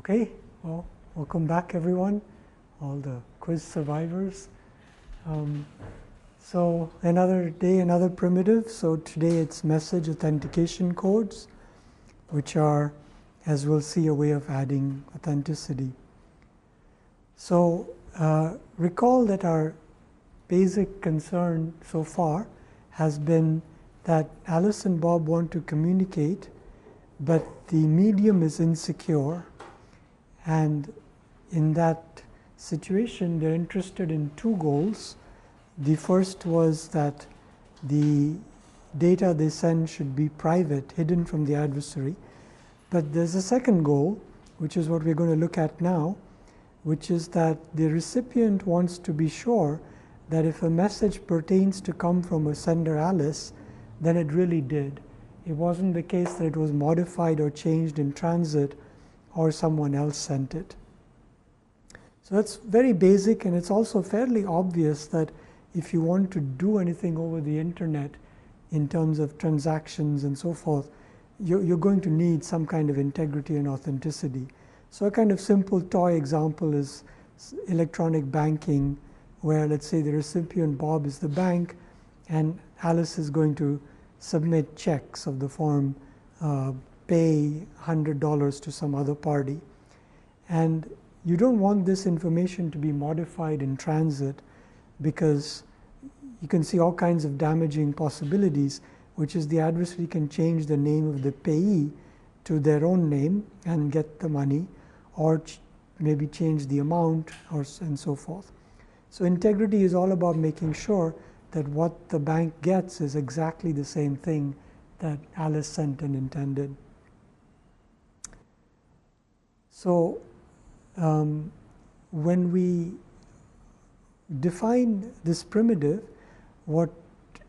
Okay, well, welcome back everyone, all the quiz survivors. So another day, another primitive. So today it's message authentication codes, which are, as we'll see, a way of adding authenticity. So recall that our basic concern so far has been that Alice and Bob want to communicate, but the medium is insecure. And in that situation, they're interested in two goals. The first was that the data they send should be private, hidden from the adversary. But there's a second goal, which is what we're going to look at now, which is that the recipient wants to be sure that if a message pertains to come from a sender Alice, then it really did. It wasn't the case that it was modified or changed in transit or someone else sent it. So that's very basic, and it's also fairly obvious that if you want to do anything over the internet in terms of transactions and so forth, you're going to need some kind of integrity and authenticity. So a kind of simple toy example is electronic banking, where let's say the recipient Bob is the bank and Alice is going to submit checks of the form pay $100 to some other party. And you don't want this information to be modified in transit, because you can see all kinds of damaging possibilities, which is the adversary can change the name of the payee to their own name and get the money, or maybe change the amount, and so forth. So integrity is all about making sure that what the bank gets is exactly the same thing that Alice sent and intended. So when we define this primitive, what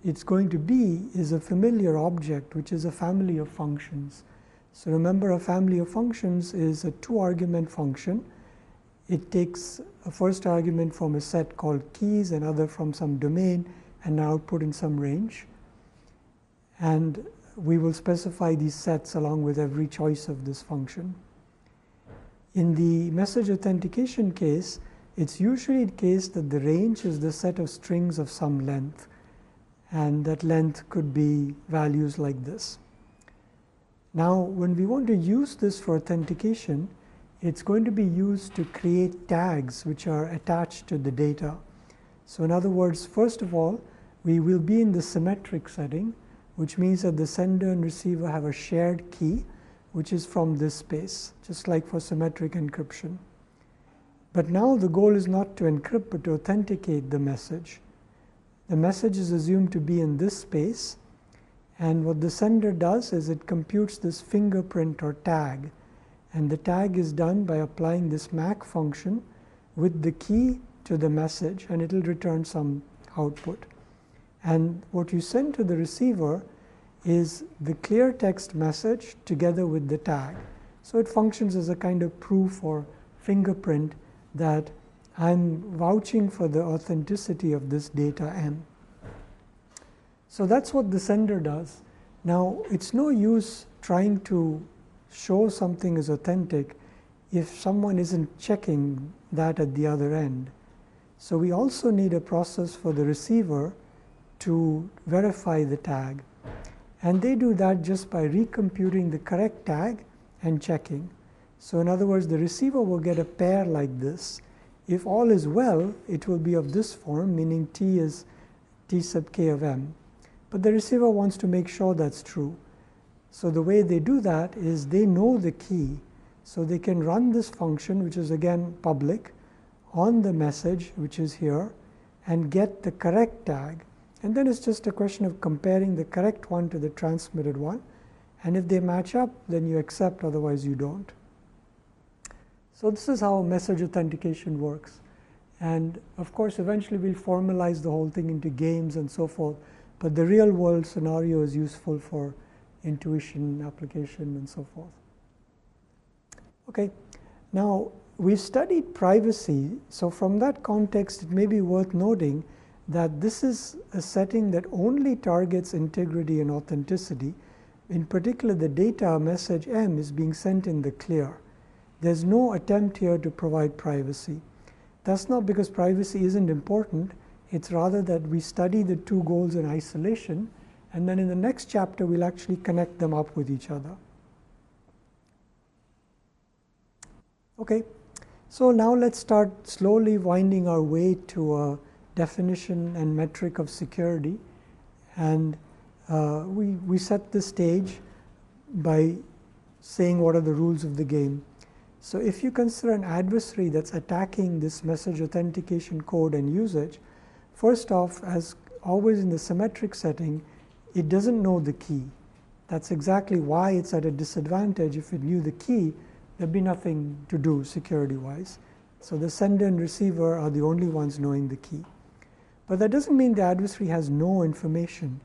it's going to be is a familiar object, which is a family of functions. So remember, a family of functions is a two-argument function. It takes a first argument from a set called keys, another from some domain, and an output in some range. And we will specify these sets along with every choice of this function. In the message authentication case, it's usually the case that the range is the set of strings of some length, and that length could be values like this. Now, when we want to use this for authentication, it's going to be used to create tags which are attached to the data. So in other words, first of all, we will be in the symmetric setting, which means that the sender and receiver have a shared key, which is from this space, just like for symmetric encryption. But now the goal is not to encrypt, but to authenticate the message. The message is assumed to be in this space, and what the sender does is it computes this fingerprint or tag, and the tag is done by applying this MAC function with the key to the message, and it will return some output. And what you send to the receiver is the clear text message together with the tag. So it functions as a kind of proof or fingerprint that I'm vouching for the authenticity of this data M. So that's what the sender does. Now, it's no use trying to show something is authentic if someone isn't checking that at the other end. So we also need a process for the receiver to verify the tag. And they do that just by recomputing the correct tag and checking. So in other words, the receiver will get a pair like this. If all is well, it will be of this form, meaning T is T sub k of M. But the receiver wants to make sure that's true. So the way they do that is they know the key. So they can run this function, which is again public, on the message, which is here, and get the correct tag. And then it's just a question of comparing the correct one to the transmitted one. And if they match up, then you accept, otherwise you don't. So this is how message authentication works. And of course, eventually we'll formalize the whole thing into games and so forth. But the real world scenario is useful for intuition, application, and so forth. Okay, now we've studied privacy. So from that context, it may be worth noting that this is a setting that only targets integrity and authenticity. In particular, the data message M is being sent in the clear. There's no attempt here to provide privacy. That's not because privacy isn't important. It's rather that we study the two goals in isolation, and then in the next chapter we'll actually connect them up with each other. Okay, so now let's start slowly winding our way to a definition and metric of security. And we set the stage by saying what are the rules of the game. So if you consider an adversary that's attacking this message authentication code and usage, first off, as always in the symmetric setting, it doesn't know the key. That's exactly why it's at a disadvantage. If it knew the key, there'd be nothing to do security-wise. So the sender and receiver are the only ones knowing the key. But that doesn't mean the adversary has no information.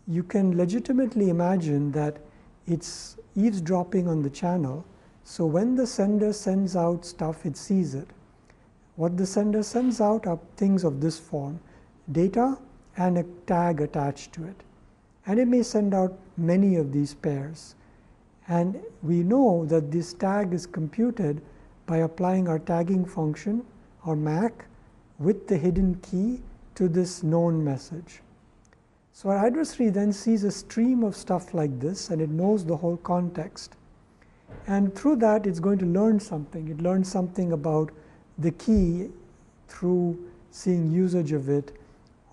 You can legitimately imagine that it's eavesdropping on the channel. So when the sender sends out stuff, it sees it. What the sender sends out are things of this form: data and a tag attached to it. And it may send out many of these pairs. And we know that this tag is computed by applying our tagging function, or MAC, with the hidden key to this known message. So our adversary then sees a stream of stuff like this, and it knows the whole context. And through that, it's going to learn something. It learns something about the key through seeing usage of it,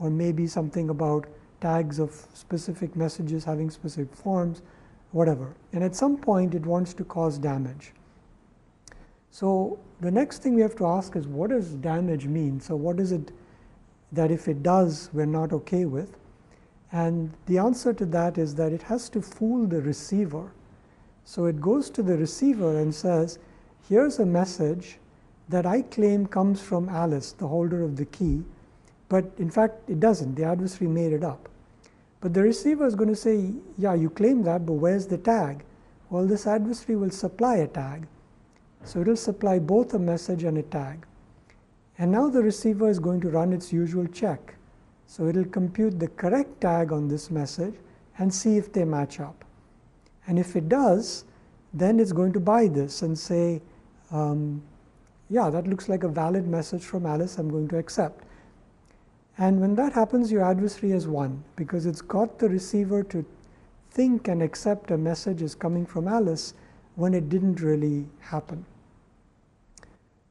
or maybe something about tags of specific messages having specific forms, whatever. And at some point, it wants to cause damage. So the next thing we have to ask is, what does damage mean? So what is it that if it does, we're not okay with? And the answer to that is that it has to fool the receiver. So it goes to the receiver and says, here's a message that I claim comes from Alice, the holder of the key, but in fact it doesn't. The adversary made it up. But the receiver is going to say, yeah, you claim that, but where's the tag? Well, this adversary will supply a tag. So it will supply both a message and a tag. And now the receiver is going to run its usual check. So it will compute the correct tag on this message and see if they match up. And if it does, then it's going to buy this and say, yeah, that looks like a valid message from Alice, I'm going to accept. And when that happens, your adversary has won, because it's got the receiver to think and accept a message is coming from Alice when it didn't really happen.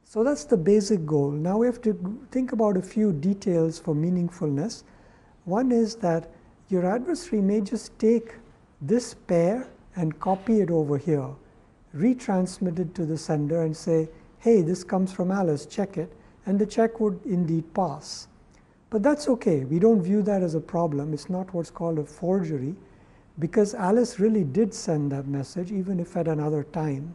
So that's the basic goal. Now we have to think about a few details for meaningfulness. One is that your adversary may just take this pair and copy it over here, retransmit it to the sender and say, hey, this comes from Alice, check it, and the check would indeed pass. But that's okay. We don't view that as a problem. It's not what's called a forgery, because Alice really did send that message, even if at another time.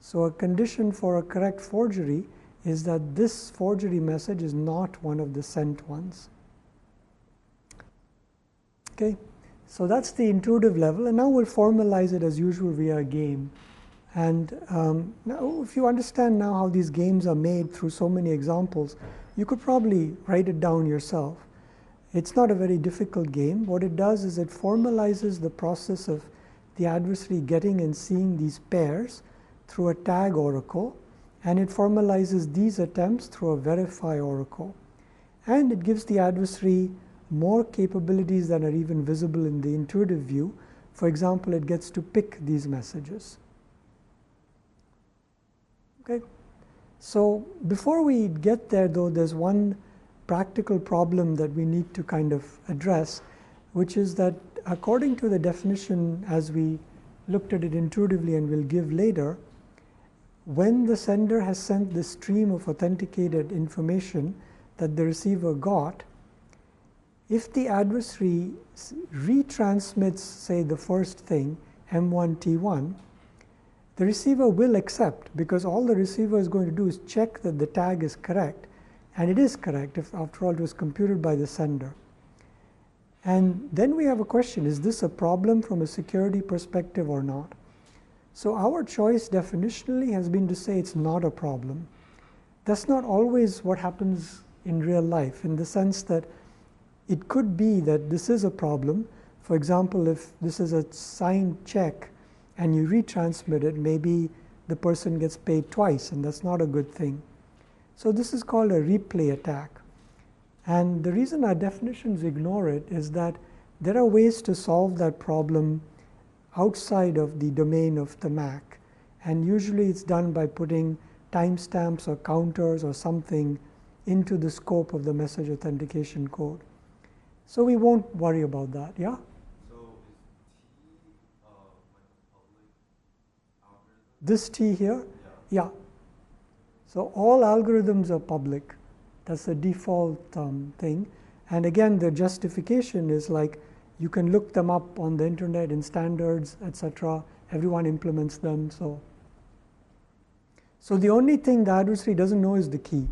So a condition for a correct forgery is that this forgery message is not one of the sent ones. Okay, so that's the intuitive level, and now we'll formalize it as usual via a game. And now if you understand now how these games are made through so many examples, you could probably write it down yourself. It's not a very difficult game. What it does is it formalizes the process of the adversary getting and seeing these pairs through a tag oracle, and it formalizes these attempts through a verify oracle. And it gives the adversary more capabilities than are even visible in the intuitive view. For example, it gets to pick these messages. Okay. So before we get there, though, there's one practical problem that we need to kind of address, which is that according to the definition as we looked at it intuitively and will give later, when the sender has sent the stream of authenticated information that the receiver got, if the adversary retransmits, say, the first thing, M1, T1, the receiver will accept, because all the receiver is going to do is check that the tag is correct. And it is correct, if after all it was computed by the sender. And then we have a question, is this a problem from a security perspective or not? So our choice definitionally has been to say it's not a problem. That's not always what happens in real life, in the sense that it could be that this is a problem. For example, if this is a signed check and you retransmit it, maybe the person gets paid twice, and that's not a good thing. So this is called a replay attack. And the reason our definitions ignore it is that there are ways to solve that problem outside of the domain of the MAC. And usually it's done by putting timestamps or counters or something into the scope of the message authentication code. So we won't worry about that, yeah? So is T like a public algorithm? This T here? Yeah. So all algorithms are public. That's the default thing. And again, the justification is like you can look them up on the internet in standards, etc. Everyone implements them. So the only thing the adversary doesn't know is the key.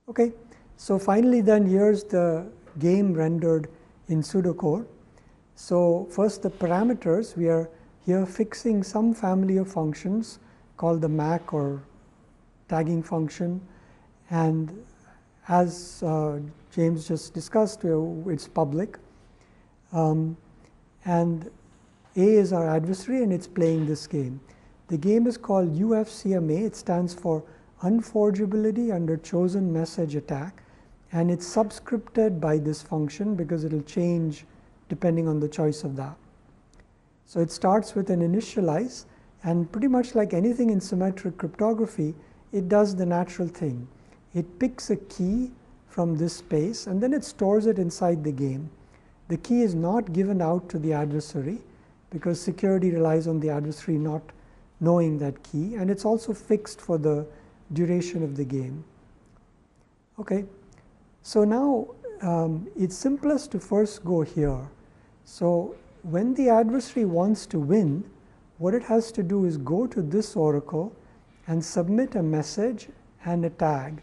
Okay. So finally then here's the game rendered in pseudocode. So first the parameters, we are here fixing some family of functions called the MAC or tagging function, and as James just discussed, it's public, and A is our adversary and it's playing this game. The game is called UFCMA. It stands for Unforgeability Under Chosen Message Attack, and it's subscripted by this function because it'll change depending on the choice of that. So it starts with an initialize, and pretty much like anything in symmetric cryptography, it does the natural thing. It picks a key from this space and then it stores it inside the game. The key is not given out to the adversary because security relies on the adversary not knowing that key, and it's also fixed for the duration of the game. Okay, so now it's simplest to first go here. So when the adversary wants to win, what it has to do is go to this oracle and submit a message and a tag.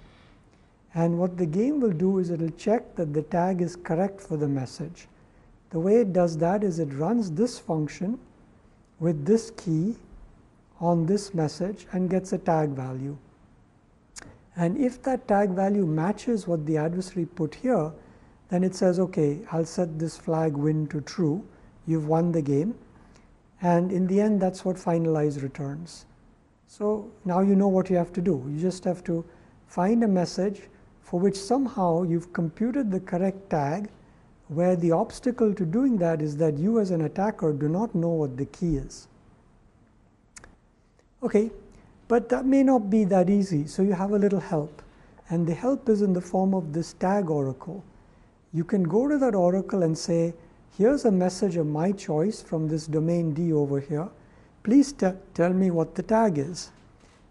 And what the game will do is it will check that the tag is correct for the message. The way it does that is it runs this function with this key on this message and gets a tag value. And if that tag value matches what the adversary put here, then it says, okay, I'll set this flag win to true. You've won the game. And in the end, that's what finalize returns. So now you know what you have to do. You just have to find a message for which somehow you've computed the correct tag, where the obstacle to doing that is that you as an attacker do not know what the key is. Okay, but that may not be that easy, so you have a little help. And the help is in the form of this tag oracle. You can go to that oracle and say, here's a message of my choice from this domain D over here. Please tell me what the tag is.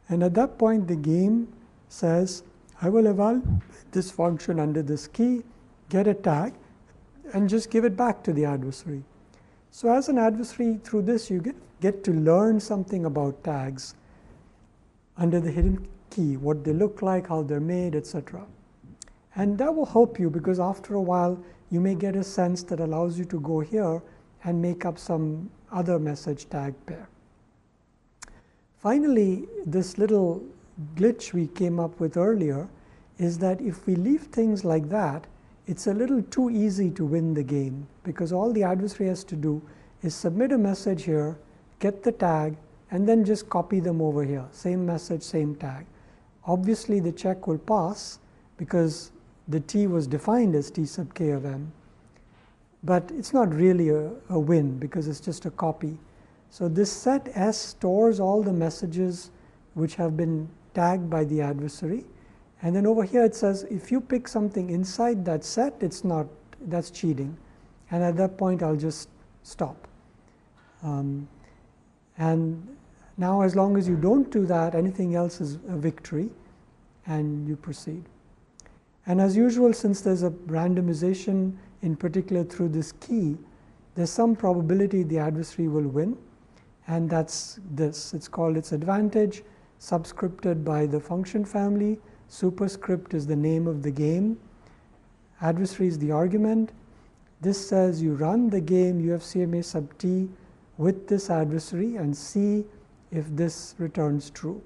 And at that point, the game says, I will evaluate this function under this key, get a tag, and just give it back to the adversary. So as an adversary, through this, you get to learn something about tags under the hidden key, what they look like, how they're made, etc. And that will help you because after a while, you may get a sense that allows you to go here and make up some other message tag pair. Finally, this little glitch we came up with earlier is that if we leave things like that, it's a little too easy to win the game because all the adversary has to do is submit a message here, get the tag, and then just copy them over here. Same message, same tag. Obviously, the check will pass because the T was defined as T sub k of m. But it's not really a win because it's just a copy. So this set S stores all the messages which have been tagged by the adversary. And then over here it says, if you pick something inside that set, it's not, that's cheating. And at that point, I'll just stop. And now as long as you don't do that, anything else is a victory, and you proceed. And as usual, since there's a randomization, in particular through this key, there's some probability the adversary will win, and that's this. It's called its advantage, subscripted by the function family. Superscript is the name of the game. Adversary is the argument. This says you run the game UFCMA sub t with this adversary and see if this returns true.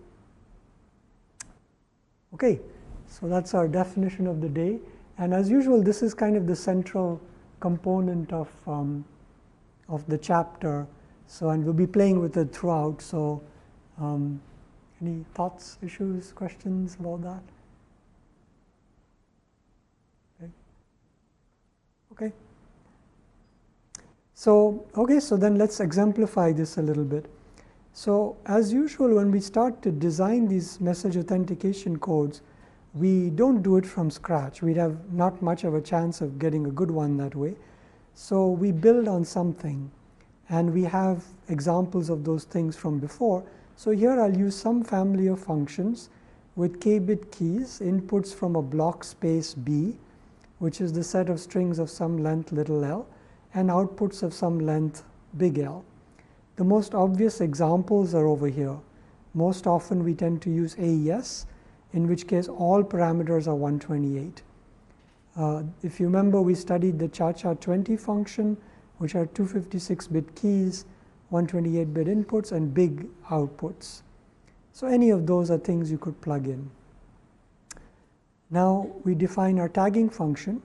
Okay, so that's our definition of the day. And as usual, this is kind of the central component of the chapter. So, and we'll be playing with it throughout. So, any thoughts, issues, questions about that? Okay. So, so then let's exemplify this a little bit. So, as usual, when we start to design these message authentication codes, we don't do it from scratch. We'd have not much of a chance of getting a good one that way. So, we build on something, and we have examples of those things from before. So, here I'll use some family of functions with k-bit keys, inputs from a block space B, which is the set of strings of some length little l, and outputs of some length big L. The most obvious examples are over here. Most often we tend to use AES, in which case all parameters are 128. If you remember, we studied the CHA-20 function, which are 256-bit keys, 128-bit inputs, and big outputs. So any of those are things you could plug in. Now we define our tagging function,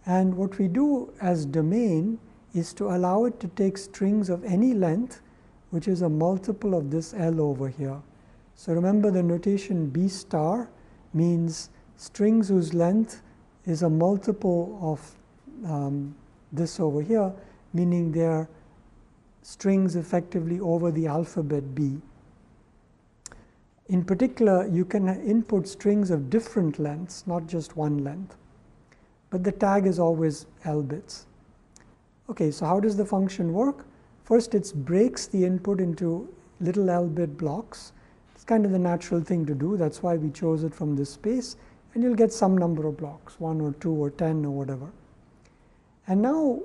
and what we do as domain is to allow it to take strings of any length, which is a multiple of this L over here. So remember, the notation B star means strings whose length is a multiple of this over here, meaning they're strings effectively over the alphabet B. In particular, you can input strings of different lengths, not just one length. But the tag is always L bits. Okay, so how does the function work? First, it breaks the input into little L bit blocks. It's kind of the natural thing to do. That's why we chose it from this space. And you'll get some number of blocks, 1 or 2 or 10 or whatever. And now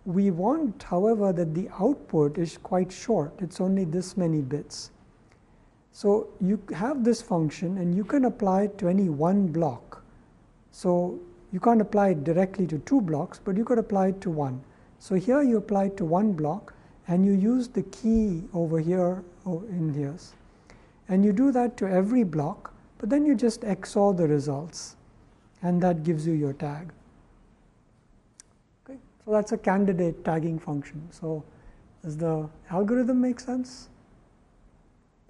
we want, however, that the output is quite short. It's only this many bits. So you have this function, and you can apply it to any one block. So you can't apply it directly to 2 blocks, but you could apply it to 1. So here you apply it to 1 block, and you use the key over here in here. And you do that to every block, but then you just XOR the results, and that gives you your tag. Okay, so that's a candidate tagging function. So does the algorithm make sense?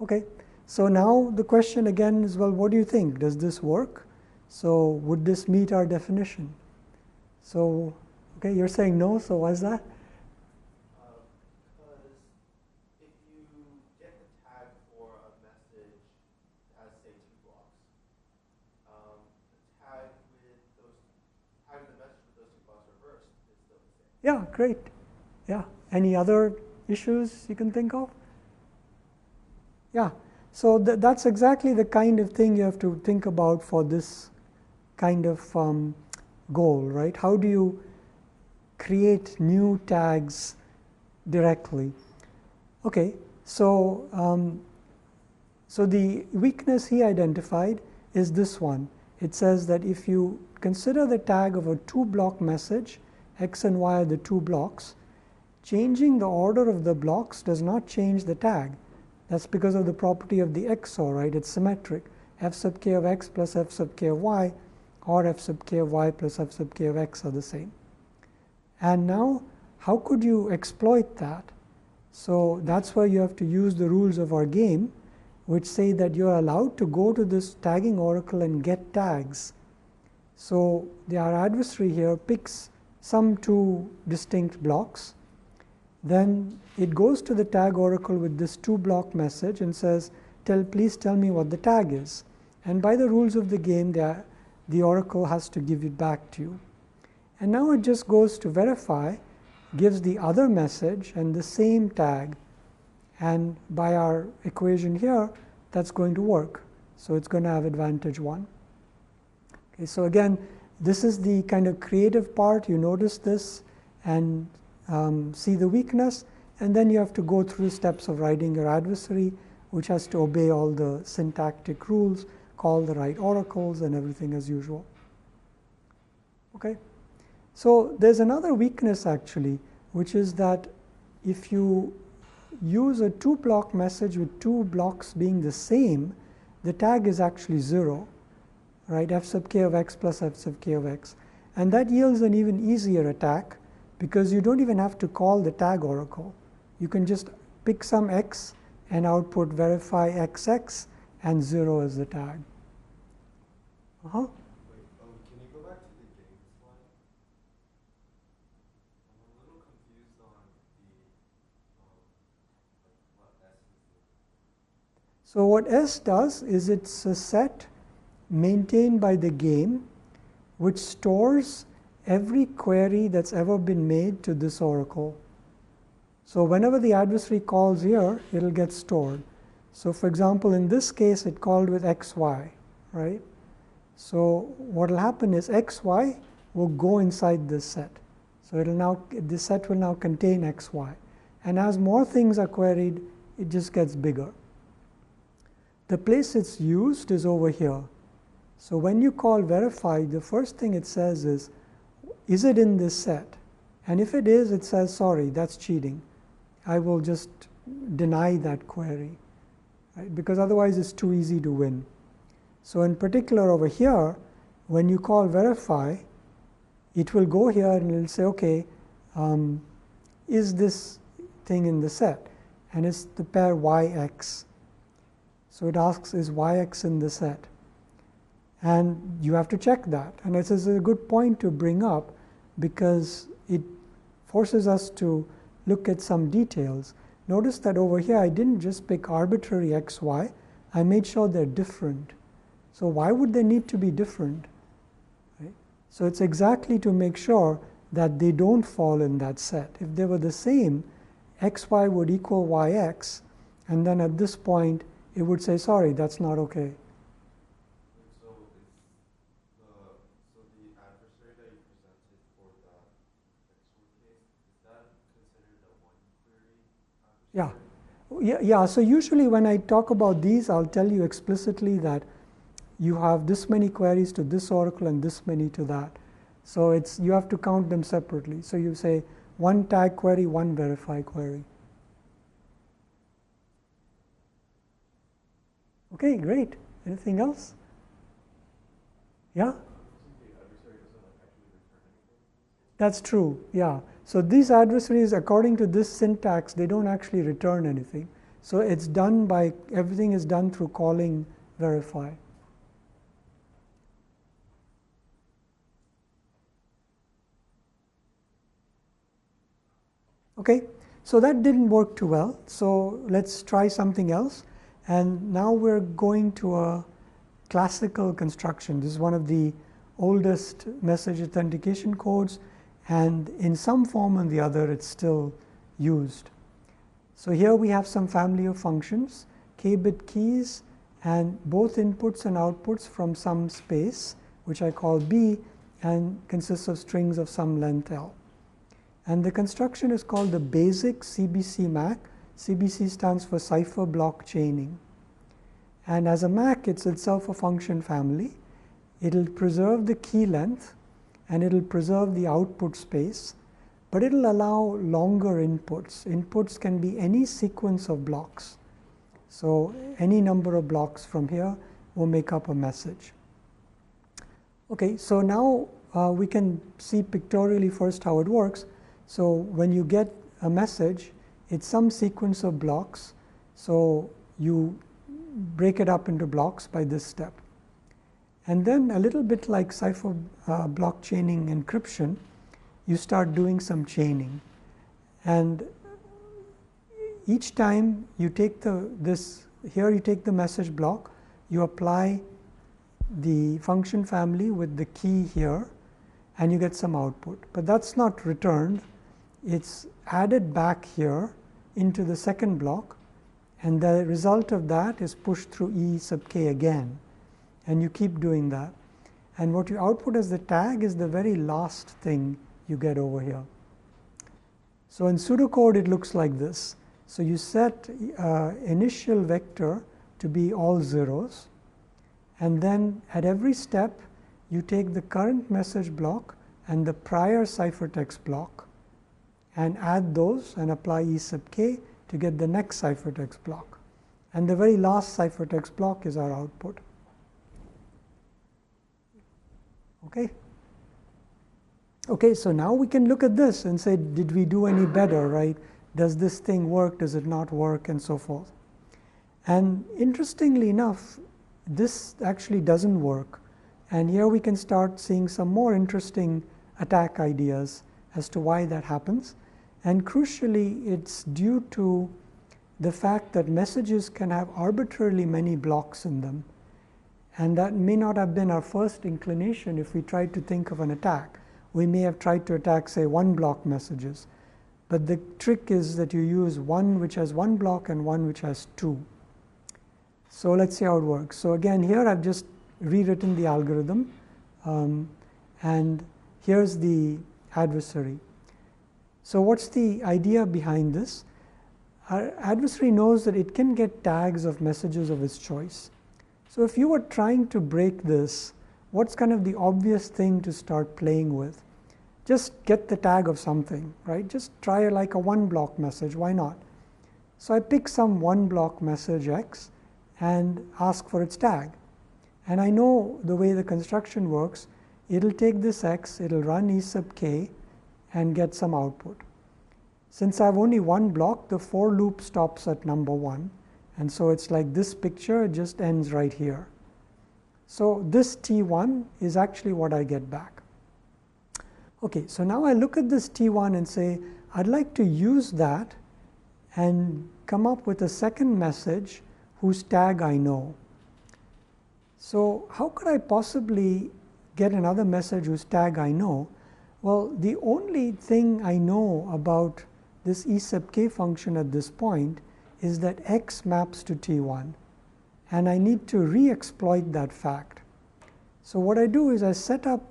Okay, so now the question again is, well, what do you think? Does this work? So would this meet our definition? So, okay, you're saying no, so why is that? Because if you get the tag for a message that has, say, 2 blocks, the tag the message with those 2 blocks reversed is still the same. Yeah, great. Yeah, any other issues you can think of? Yeah, so that's exactly the kind of thing you have to think about for this kind of goal, right? How do you create new tags directly? Okay, so so the weakness he identified is this one. It says that if you consider the tag of a 2-block message, X and Y are the 2 blocks, changing the order of the blocks does not change the tag. That's because of the property of the XOR, right? It's symmetric. F sub k of x plus f sub k of y, or f sub k of y plus f sub k of x are the same. And now, how could you exploit that? So that's why you have to use the rules of our game, which say that you're allowed to go to this tagging oracle and get tags. So our adversary here picks some 2 distinct blocks. Then it goes to the tag oracle with this 2-block message and says, please tell me what the tag is. And by the rules of the game, the oracle has to give it back to you. And now it just goes to verify, gives the other message and the same tag. And by our equation here, that's going to work. So it's going to have advantage 1. Okay, so again, this is the kind of creative part. You notice this and see the weakness, and then you have to go through the steps of writing your adversary, which has to obey all the syntactic rules, call the right oracles, and everything as usual. Okay, so there's another weakness actually, which is that if you use a 2-block message with 2 blocks being the same, the tag is actually 0, right? F sub k of x plus f sub k of x, and that yields an even easier attack, because you don't even have to call the tag oracle. You can just pick some x and output verify XX, and 0 is the tag. Wait, can you go back to the game slide? I'm a little confused on what S is doing. So what S does is it's a set maintained by the game which stores every query that's ever been made to this oracle. So whenever the adversary calls here, it'll get stored. So for example, in this case, it called with XY, right? So what will happen is XY will go inside this set. So this set will now contain XY. And as more things are queried, it just gets bigger. The place it's used is over here. So when you call verify, the first thing it says is it in this set? And if it is, it says, sorry, that's cheating. I will just deny that query, right? Because otherwise it's too easy to win. So in particular over here, when you call verify, it will go here and it will say, okay, is this thing in the set? And it's the pair YX. So it asks, is YX in the set? And you have to check that. And this is a good point to bring up because it forces us to look at some details. Notice that over here, I didn't just pick arbitrary XY. I made sure they're different. So why would they need to be different? Right? So it's exactly to make sure that they don't fall in that set. If they were the same, XY would equal YX. And then at this point, it would say, sorry, that's not okay. So the adversary that you presented for that XOR case, is that considered a one query adversary? Yeah. So usually when I talk about these, I'll tell you explicitly that you have this many queries to this oracle and this many to that. So you have to count them separately. So you say one tag query, one verify query. Okay, great. Anything else? Yeah? That's true, yeah. So these adversaries, according to this syntax, they don't actually return anything. So it's done by, everything is done through calling verify. Okay, so that didn't work too well. So let's try something else. And now we're going to a classical construction. This is one of the oldest message authentication codes. And in some form or the other, it's still used. So here we have some family of functions, k-bit keys, and both inputs and outputs from some space, which I call B, and consists of strings of some length L. And the construction is called the basic CBC MAC. CBC stands for cipher block chaining. And as a MAC, it's itself a function family. It'll preserve the key length, and it'll preserve the output space, but it'll allow longer inputs. Inputs can be any sequence of blocks. So any number of blocks from here will make up a message. Okay, so now we can see pictorially first how it works. So when you get a message, it's some sequence of blocks. So you break it up into blocks by this step. And then a little bit like cipher block chaining encryption, you start doing some chaining. And each time you take here you take the message block, you apply the function family with the key here, and you get some output. But that's not returned. It's added back here into the second block, and the result of that is pushed through E sub k again. And you keep doing that. And what you output as the tag is the very last thing you get over here. So in pseudocode, it looks like this. So you set initial vector to be all zeros. And then at every step, you take the current message block and the prior ciphertext block and add those and apply E sub k to get the next ciphertext block. And the very last ciphertext block is our output. Okay. Okay, so now we can look at this and say, did we do any better, right? does this thing work, does it not work, and so forth. And interestingly enough, this actually doesn't work. And here we can start seeing some more interesting attack ideas as to why that happens. And crucially, it's due to the fact that messages can have arbitrarily many blocks in them. And that may not have been our first inclination if we tried to think of an attack. We may have tried to attack, say, one block messages. But the trick is that you use one which has one block and one which has two. So let's see how it works. So again, here I've just rewritten the algorithm. And here's the adversary. So what's the idea behind this? Our adversary knows that it can get tags of messages of its choice. So if you were trying to break this, what's kind of the obvious thing to start playing with? Just get the tag of something, right? Just try like a one block message, why not? So I pick some one block message X and ask for its tag. And I know the way the construction works, it'll take this X, it'll run E sub k and get some output. Since I have only one block, the for loop stops at number 1. And so it's like this picture, it just ends right here. So this T1 is actually what I get back. Okay, so now I look at this T1 and say, I'd like to use that and come up with a second message whose tag I know. So how could I possibly get another message whose tag I know? Well, the only thing I know about this E sub k function at this point is that X maps to T1. And I need to re-exploit that fact. So what I do is I set up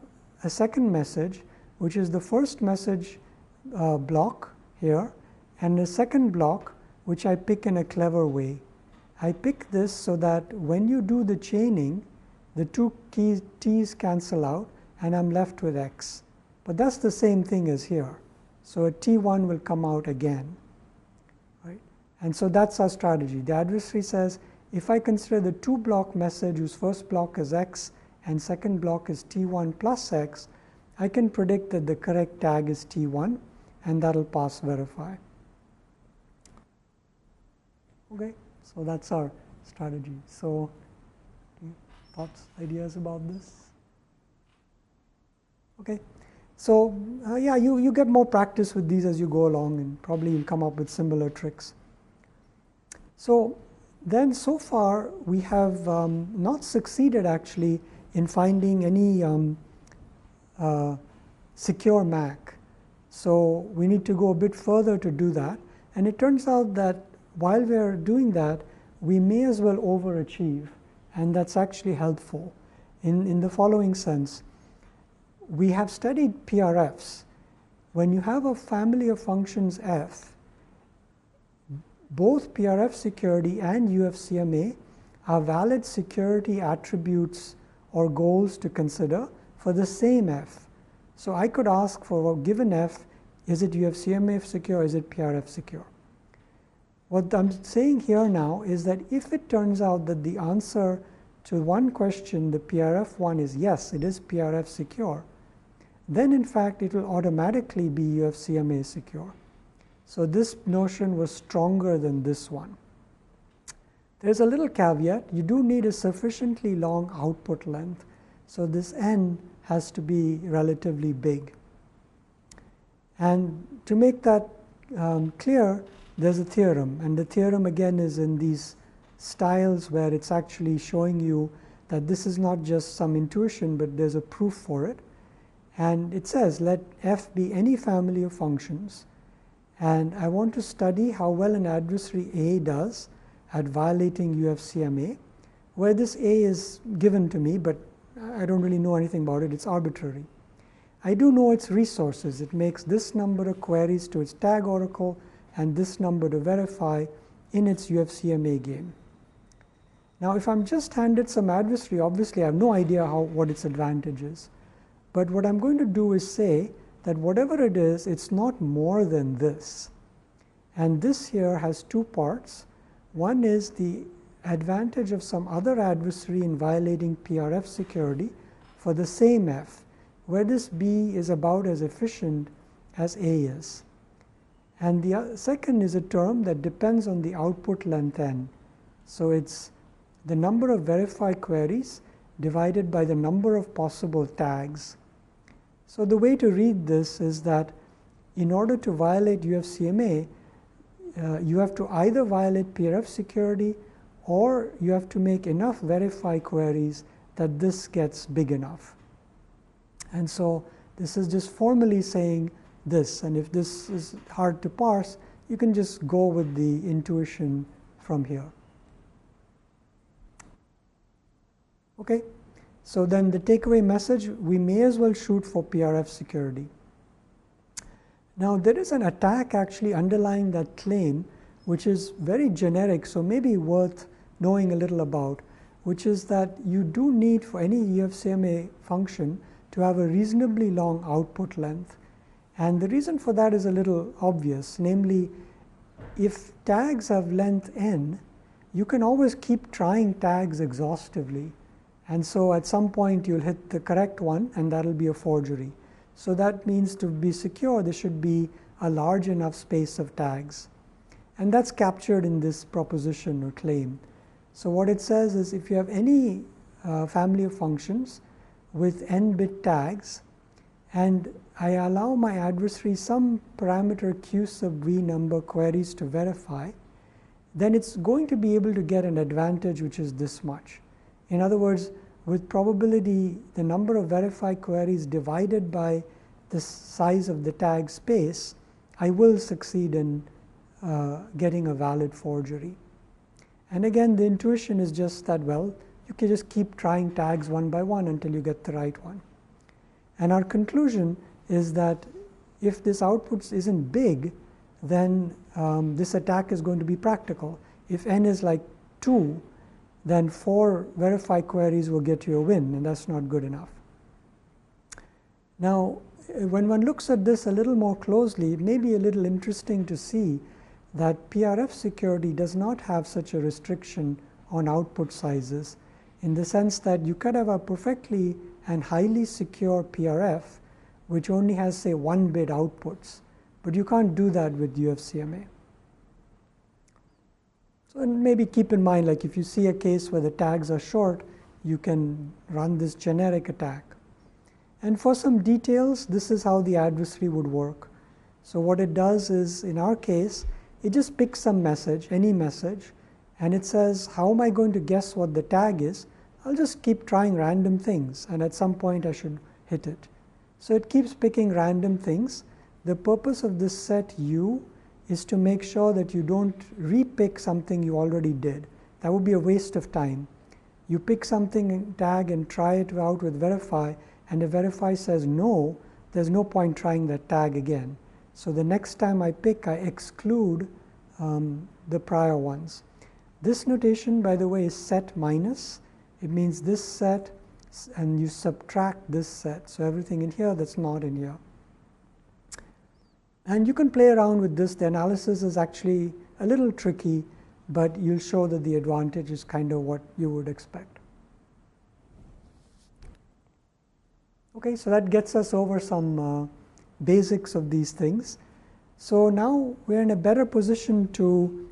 a second message, which is the first message block here, and a second block, which I pick in a clever way. I pick this so that when you do the chaining, the two T's cancel out, and I'm left with X. But that's the same thing as here. So a T1 will come out again. Right? And so that's our strategy. The adversary says, if I consider the two block message whose first block is X and second block is T1 plus X, I can predict that the correct tag is T1, and that'll pass verify. Okay, so that's our strategy. So thoughts, ideas about this? Okay. So yeah, you get more practice with these as you go along, and probably you'll come up with similar tricks. So then so far we have not succeeded actually in finding any secure MAC. So we need to go a bit further to do that. And it turns out that while we're doing that, we may as well overachieve. And that's actually helpful in the following sense. We have studied PRFs. When you have a family of functions F, both PRF security and UFCMA are valid security attributes or goals to consider for the same F. So I could ask for a given F, is it UFCMA secure, is it PRF secure? What I'm saying here now is that if it turns out that the answer to one question, the PRF one, is yes, it is PRF secure, then in fact it will automatically be UFCMA secure. So this notion was stronger than this one. There's a little caveat. You do need a sufficiently long output length. So this n has to be relatively big. And to make that clear, there's a theorem. And the theorem again is in these styles where it's actually showing you that this is not just some intuition, but there's a proof for it. And it says, let F be any family of functions. And I want to study how well an adversary A does at violating UFCMA, where this A is given to me, but I don't really know anything about it. It's arbitrary. I do know its resources. It makes this number of queries to its tag oracle and this number to verify in its UFCMA game. Now, if I'm just handed some adversary, obviously I have no idea what its advantage is. But what I'm going to do is say that whatever it is, it's not more than this. And this here has two parts. One is the advantage of some other adversary in violating PRF security for the same F, where this B is about as efficient as A is. And the second is a term that depends on the output length n. So it's the number of verified queries divided by the number of possible tags. So the way to read this is that in order to violate UFCMA, you have to either violate PRF security or you have to make enough verify queries that this gets big enough. And so this is just formally saying this, and if this is hard to parse, you can just go with the intuition from here. Okay, so then the takeaway message, we may as well shoot for PRF security. Now there is an attack actually underlying that claim, which is very generic, so maybe worth knowing a little about, which is that you do need for any UFCMA function to have a reasonably long output length. And the reason for that is a little obvious, namely, if tags have length n, you can always keep trying tags exhaustively. And so at some point you'll hit the correct one, and that'll be a forgery. So that means to be secure, there should be a large enough space of tags. And that's captured in this proposition or claim. So what it says is if you have any family of functions with n-bit tags, and I allow my adversary some parameter q sub v number queries to verify, then it's going to be able to get an advantage which is this much. In other words, with probability, the number of verified queries divided by the size of the tag space, I will succeed in getting a valid forgery. And again, the intuition is just that, well, you can just keep trying tags one by one until you get the right one. And our conclusion is that if this output isn't big, then this attack is going to be practical. If n is like 2, then 4 verified queries will get you a win, and that's not good enough. Now, when one looks at this a little more closely, it may be a little interesting to see that PRF security does not have such a restriction on output sizes, in the sense that you could have a perfectly and highly secure PRF which only has, say, 1-bit outputs, but you can't do that with UFCMA. So maybe keep in mind, like if you see a case where the tags are short, you can run this generic attack. And for some details, this is how the adversary would work. So what it does is, in our case, it just picks some message, any message, and it says, how am I going to guess what the tag is? I'll just keep trying random things, and at some point I should hit it. So it keeps picking random things. The purpose of this set U is to make sure that you don't repick something you already did. That would be a waste of time. You pick something in tag and try it out with verify, and if verify says no, there's no point trying that tag again. So the next time I pick, I exclude the prior ones. This notation, by the way, is set minus. It means this set, and you subtract this set. So everything in here that's not in here. And you can play around with this. The analysis is actually a little tricky, but you'll show that the advantage is kind of what you would expect. Okay, so that gets us over some basics of these things. So now we're in a better position to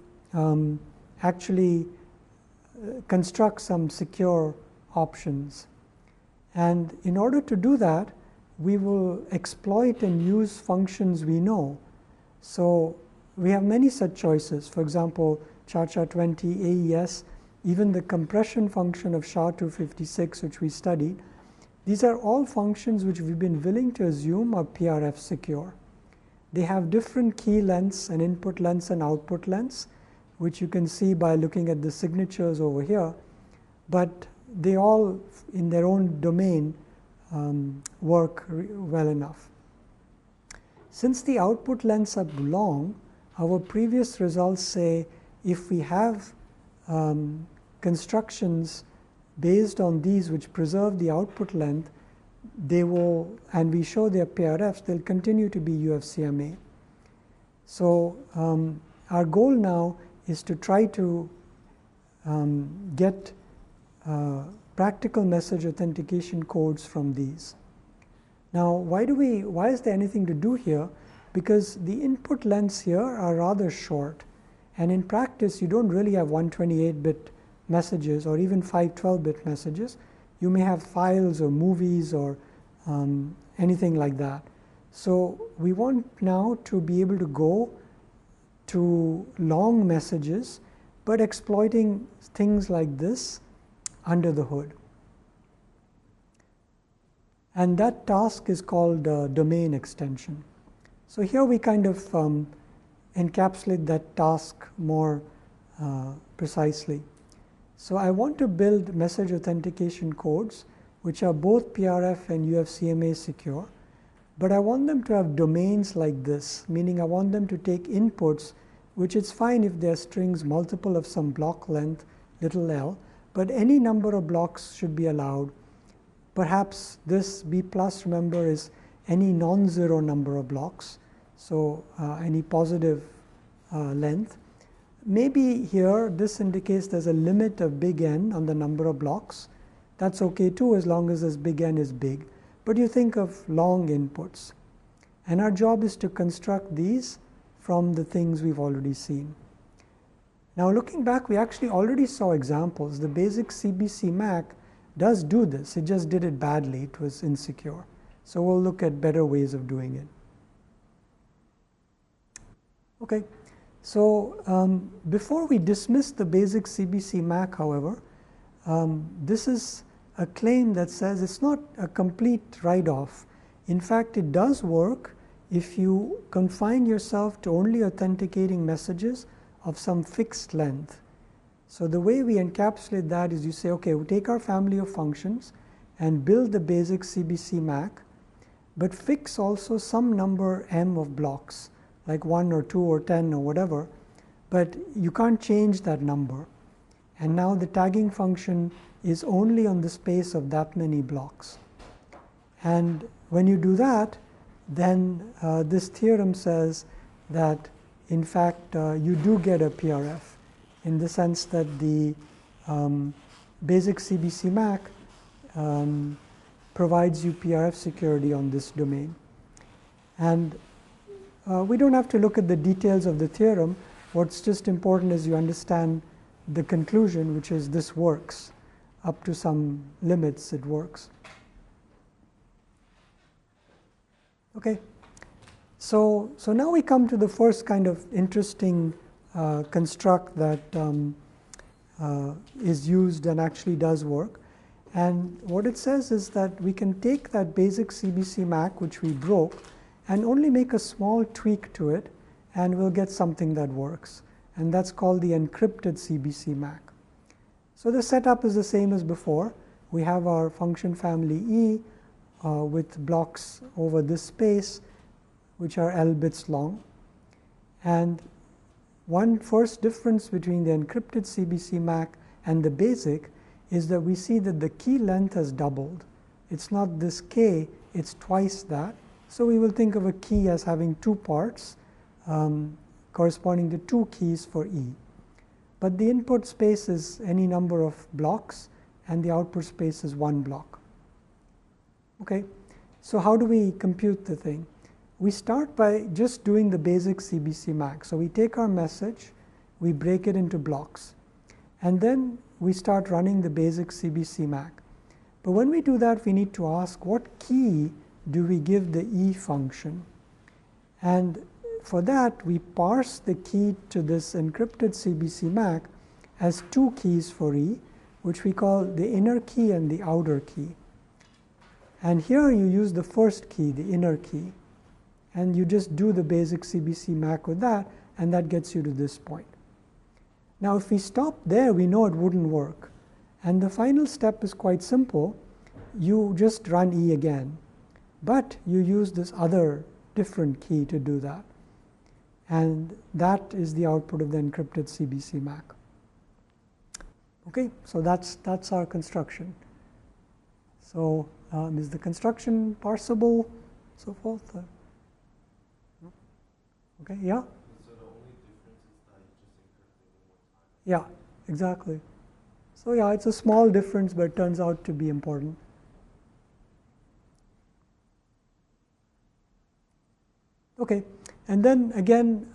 actually construct some secure options. And in order to do that, we will exploit and use functions we know. So we have many such choices. For example, SHA-20, AES, even the compression function of SHA-256, which we studied. These are all functions which we've been willing to assume are PRF secure. They have different key lengths and input lengths and output lengths, which you can see by looking at the signatures over here. But they all, in their own domain, work well enough. Since the output lengths are long, our previous results say if we have constructions based on these which preserve the output length, they will, and we show their PRFs, they'll continue to be UFCMA. So our goal now is to try to get practical message authentication codes from these. Now, why is there anything to do here? because the input lengths here are rather short, and in practice you don't really have 128-bit messages or even 512-bit messages. You may have files or movies or anything like that. So we want now to be able to go to long messages, but exploiting things like this under the hood. And that task is called domain extension. So here we kind of encapsulate that task more precisely. So I want to build message authentication codes which are both PRF and UFCMA secure, but I want them to have domains like this, meaning I want them to take inputs, which it's fine if they're strings multiple of some block length, little l, but any number of blocks should be allowed. Perhaps this B plus, remember, is any non-zero number of blocks, so any positive length. Maybe here this indicates there's a limit of big N on the number of blocks. That's okay too, as long as this big N is big. But you think of long inputs. And our job is to construct these from the things we've already seen. Now looking back, we actually already saw examples. The basic CBC Mac does do this. It just did it badly. It was insecure. So we'll look at better ways of doing it. Okay. So before we dismiss the basic CBC Mac, however, this is a claim that says it's not a complete write-off. In fact, it does work if you confine yourself to only authenticating messages of some fixed length. So the way we encapsulate that is you say, okay, we take our family of functions and build the basic CBC Mac, but fix also some number m of blocks, like 1 or 2 or 10 or whatever, but you can't change that number. And now the tagging function is only on the space of that many blocks. And when you do that, then this theorem says that in fact you do get a PRF, in the sense that the basic CBC Mac provides you PRF security on this domain. And we don't have to look at the details of the theorem. What's just important is you understand the conclusion, which is this works. Up to some limits, it works. Okay. So now we come to the first kind of interesting construct that is used and actually does work. And what it says is that we can take that basic CBC Mac, which we broke, and only make a small tweak to it, and we'll get something that works. And that's called the encrypted CBC Mac. So the setup is the same as before. We have our function family E with blocks over this space, which are L bits long. And one first difference between the encrypted CBC Mac and the basic is that we see that the key length has doubled. It's not this K, it's twice that. So we will think of a key as having two parts corresponding to two keys for E. But the input space is any number of blocks, and the output space is one block. Okay, so how do we compute the thing? We start by just doing the basic CBC Mac. So we take our message, we break it into blocks, and then we start running the basic CBC Mac. But when we do that, we need to ask what key do we give the E function? And for that, we parse the key to this encrypted CBC Mac as two keys for E, which we call the inner key and the outer key. And here you use the first key, the inner key, and you just do the basic CBC Mac with that, and that gets you to this point. Now, if we stop there, we know it wouldn't work. And the final step is quite simple. You just run E again, but you use this other different key to do that. And that is the output of the encrypted CBC Mac. Okay, so that's our construction. So is the construction parsable, so forth? Okay, yeah? So the only difference is that you just encrypt it one more time? Yeah, exactly. So yeah, it's a small difference, but it turns out to be important. Okay, And then again,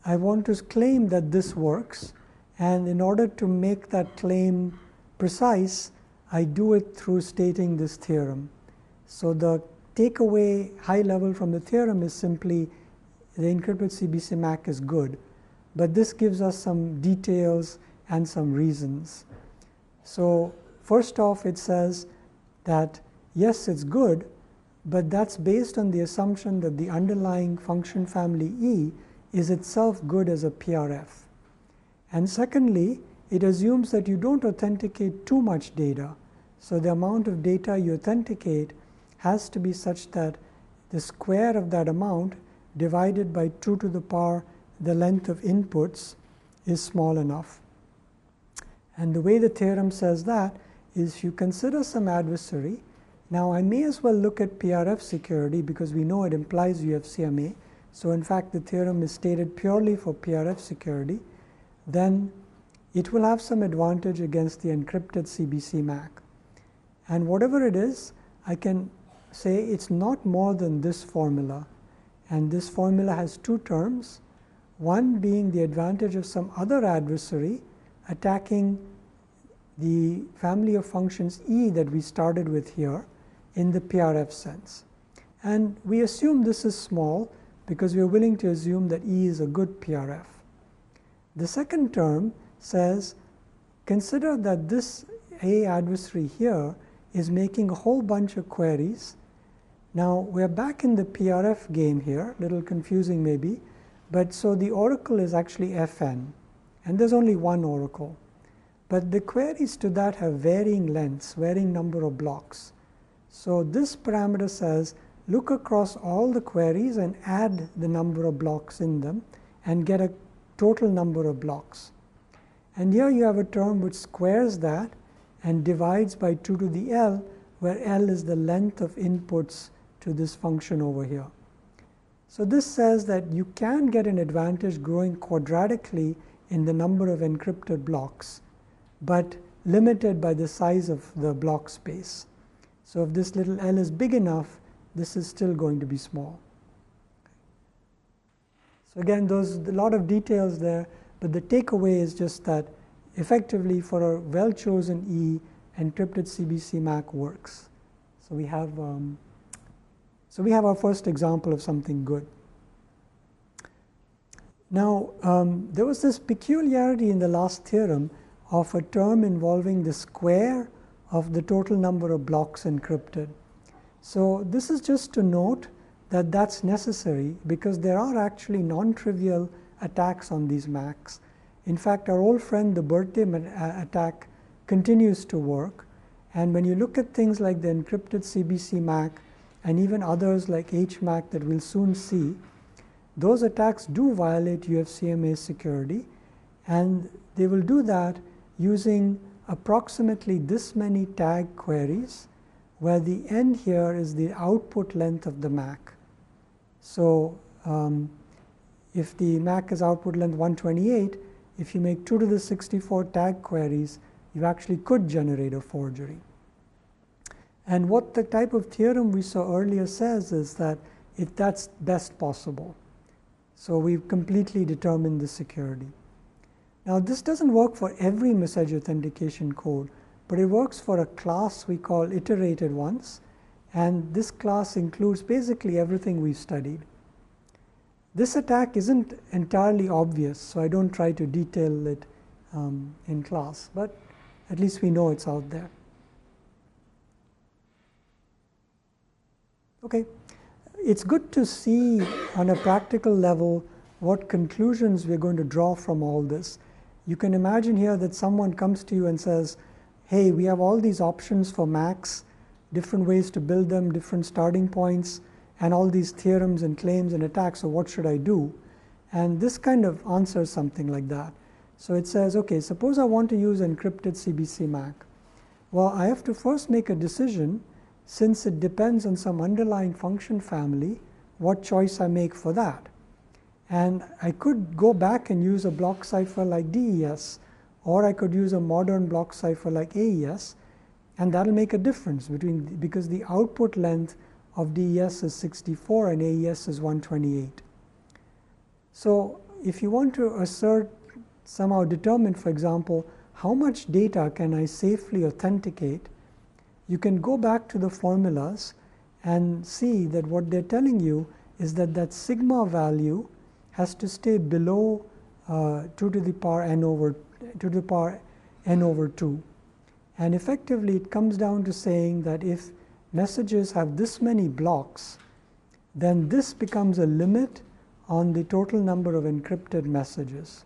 I want to claim that this works, and in order to make that claim precise, I do it through stating this theorem. So the takeaway high level from the theorem is simply the encrypted CBC MAC is good, but this gives us some details and some reasons. So first off, it says that yes, it's good, but that's based on the assumption that the underlying function family E is itself good as a PRF. And secondly, it assumes that you don't authenticate too much data. So the amount of data you authenticate has to be such that the square of that amount divided by 2 to the power the length of inputs is small enough. And the way the theorem says that is you consider some adversary. Now I may as well look at PRF security because we know it implies UFCMA. So in fact the theorem is stated purely for PRF security. Then it will have some advantage against the encrypted CBC MAC. And whatever it is, I can say it's not more than this formula. And this formula has two terms, one being the advantage of some other adversary attacking the family of functions E that we started with here in the PRF sense. And we assume this is small because we are willing to assume that E is a good PRF. The second term says, consider that this A adversary here is making a whole bunch of queries. Now we're back in the PRF game here, a little confusing maybe, but so the oracle is actually Fn, and there's only one oracle. But the queries to that have varying lengths, varying number of blocks. So this parameter says, look across all the queries and add the number of blocks in them and get a total number of blocks. And here you have a term which squares that and divides by 2 to the L, where L is the length of inputs to this function over here. So this says that you can get an advantage growing quadratically in the number of encrypted blocks, but limited by the size of the block space. So if this little L is big enough, this is still going to be small. So again, there's a lot of details there, but the takeaway is just that effectively for a well-chosen E, encrypted CBC MAC works. So we have our first example of something good. Now, there was this peculiarity in the last theorem of a term involving the square of the total number of blocks encrypted. So this is just to note that that's necessary because there are actually non-trivial attacks on these MACs. In fact, our old friend, the birthday attack, continues to work. And when you look at things like the encrypted CBC MAC and even others like HMAC that we'll soon see, those attacks do violate UFCMA security. And they will do that using approximately this many tag queries, where the end here is the output length of the MAC. So if the MAC is output length 128, if you make 2 to the 64 tag queries, you actually could generate a forgery. And what the type of theorem we saw earlier says is that that's best possible. So we've completely determined the security. Now this doesn't work for every message authentication code, but it works for a class we call iterated ones, and this class includes basically everything we've studied. This attack isn't entirely obvious, so I don't try to detail it in class, but at least we know it's out there. Okay, it's good to see on a practical level what conclusions we're going to draw from all this. You can imagine here that someone comes to you and says, hey, we have all these options for MACs, different ways to build them, different starting points, and all these theorems and claims and attacks, so what should I do? And this kind of answers something like that. So it says, okay, suppose I want to use encrypted CBC MAC. Well, I have to first make a decision, since it depends on some underlying function family, what choice I make for that. And I could go back and use a block cipher like DES, or I could use a modern block cipher like AES, and that'll make a difference because the output length of DES is 64 and AES is 128. So if you want to assert, somehow determine, for example, how much data can I safely authenticate, you can go back to the formulas and see that what they're telling you is that that sigma value has to stay below 2 to the power n over 2. And effectively it comes down to saying that if messages have this many blocks, then this becomes a limit on the total number of encrypted messages.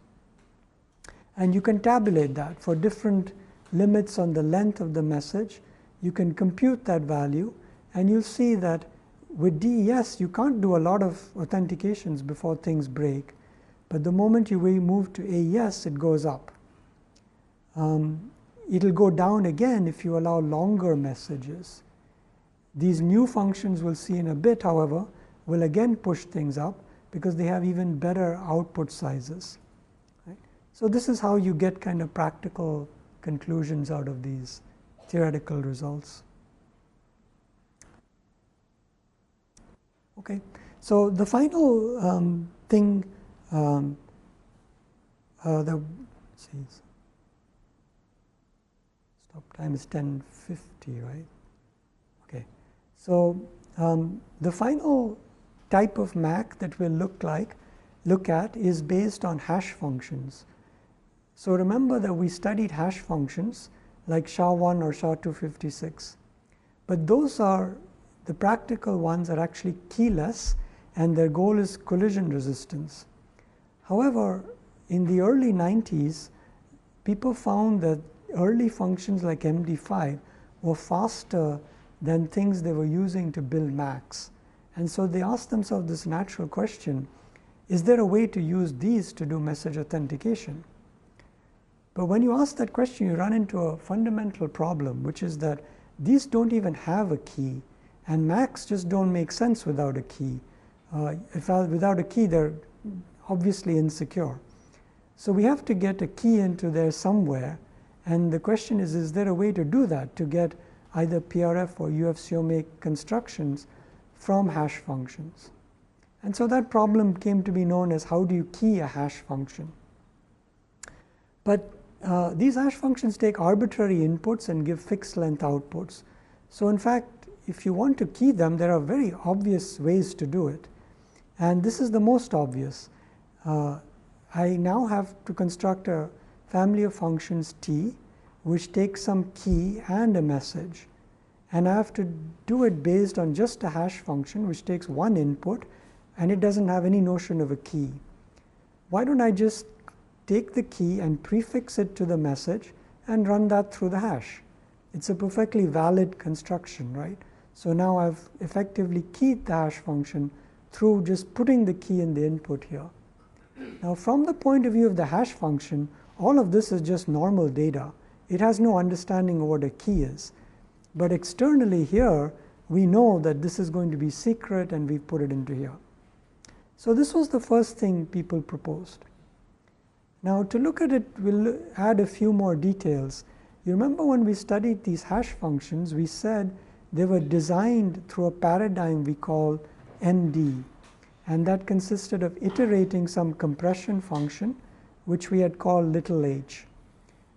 And you can tabulate that for different limits on the length of the message. You can compute that value, and you'll see that with DES you can't do a lot of authentications before things break. But the moment you move to AES, it goes up. It'll go down again if you allow longer messages. These new functions we'll see in a bit, however, will again push things up because they have even better output sizes. Right? So this is how you get kind of practical conclusions out of these theoretical results. Okay, so the final thing let's see, stop time is 10:50, right? Okay, so the final type of MAC that we'll look at is based on hash functions. So remember that we studied hash functions like SHA-1 or SHA-256, but those are the practical ones are actually keyless, and their goal is collision resistance. However, in the early 90s, people found that early functions like MD5 were faster than things they were using to build Macs. And so they asked themselves this natural question, is there a way to use these to do message authentication? But when you ask that question, you run into a fundamental problem, which is that these don't even have a key, and Macs just don't make sense without a key. Without a key, they're obviously insecure. So we have to get a key into there somewhere, and the question is there a way to do that, to get either PRF or UFCOMA constructions from hash functions? And so that problem came to be known as how do you key a hash function. But these hash functions take arbitrary inputs and give fixed length outputs. So in fact, if you want to key them, there are very obvious ways to do it. And this is the most obvious. I now have to construct a family of functions T, which takes some key and a message. And I have to do it based on just a hash function, which takes one input, and it doesn't have any notion of a key. Why don't I just take the key and prefix it to the message and run that through the hash? It's a perfectly valid construction, right? So now I've effectively keyed the hash function through just putting the key in the input here. Now from the point of view of the hash function, all of this is just normal data. It has no understanding of what a key is. But externally here, we know that this is going to be secret, and we put it into here. So this was the first thing people proposed. Now to look at it, we'll add a few more details. You remember when we studied these hash functions, we said they were designed through a paradigm we call MD. And that consisted of iterating some compression function, which we had called little h.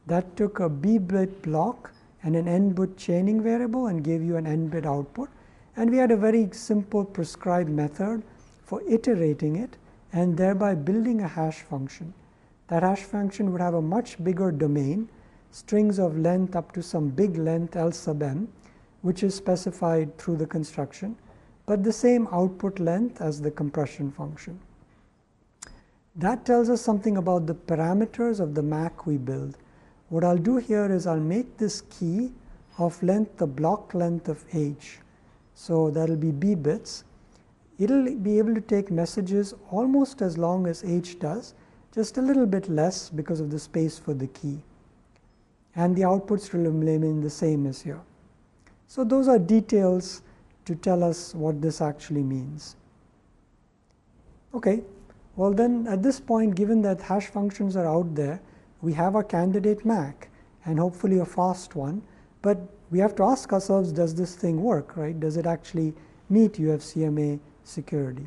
That took a b-bit block and an n-bit chaining variable and gave you an n-bit output. And we had a very simple prescribed method for iterating it and thereby building a hash function. That hash function would have a much bigger domain, strings of length up to some big length L sub m, which is specified through the construction, but the same output length as the compression function. That tells us something about the parameters of the MAC we build. What I'll do here is I'll make this key of length the block length of h. So that'll be b bits. It'll be able to take messages almost as long as h does, just a little bit less because of the space for the key. And the outputs will remain the same as here. So those are details to tell us what this actually means. Okay, well then at this point, given that hash functions are out there, we have our candidate MAC, and hopefully a fast one, but we have to ask ourselves, does this thing work, right? Does it actually meet UFCMA security.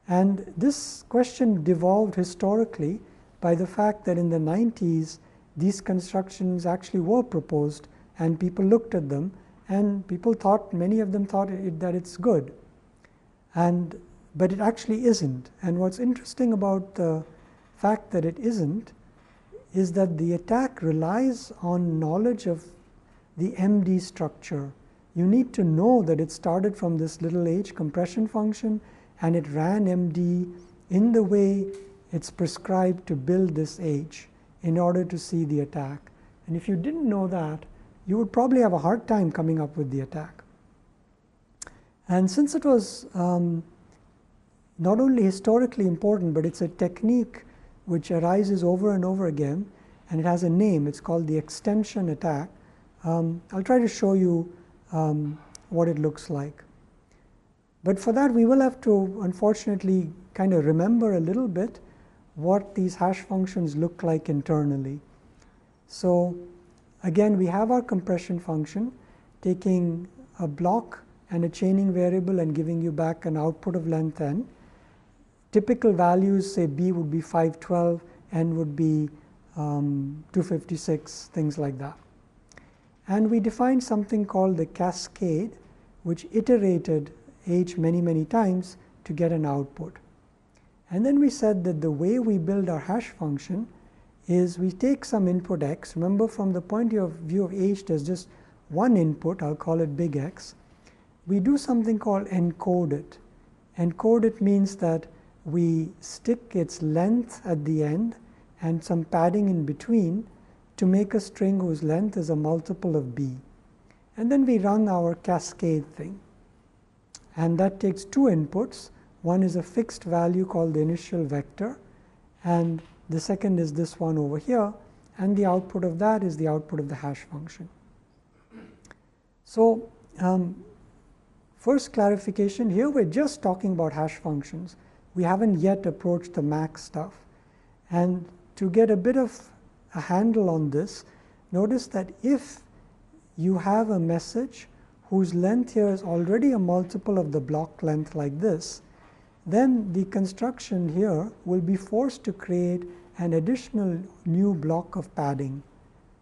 And this question devolved historically by the fact that in the 90s, these constructions actually were proposed and people looked at them and people thought, many of them thought that it's good. But it actually isn't. And what's interesting about the fact that it isn't is that the attack relies on knowledge of the MD structure. You need to know that it started from this little h compression function and it ran MD in the way it's prescribed to build this h in order to see the attack. And if you didn't know that, you would probably have a hard time coming up with the attack. And since it was not only historically important, but it's a technique which arises over and over again, and it has a name. It's called the extension attack. I'll try to show you what it looks like. But for that, we will have to, unfortunately, kind of remember a little bit what these hash functions look like internally. So again, we have our compression function taking a block and a chaining variable and giving you back an output of length n. Typical values, say b would be 512, n would be 256, things like that. And we defined something called the cascade, which iterated h many, many times to get an output. And then we said that the way we build our hash function is we take some input x. Remember, from the point of view of h, there's just one input. I'll call it big X. We do something called encode it. Encode it means that we stick its length at the end and some padding in between to make a string whose length is a multiple of b. And then we run our cascade thing. And that takes two inputs. One is a fixed value called the initial vector, and the second is this one over here, and the output of that is the output of the hash function. So first clarification, here we're just talking about hash functions. We haven't yet approached the max stuff. And to get a bit of a handle on this, notice that if you have a message whose length here is already a multiple of the block length like this, then the construction here will be forced to create an additional new block of padding.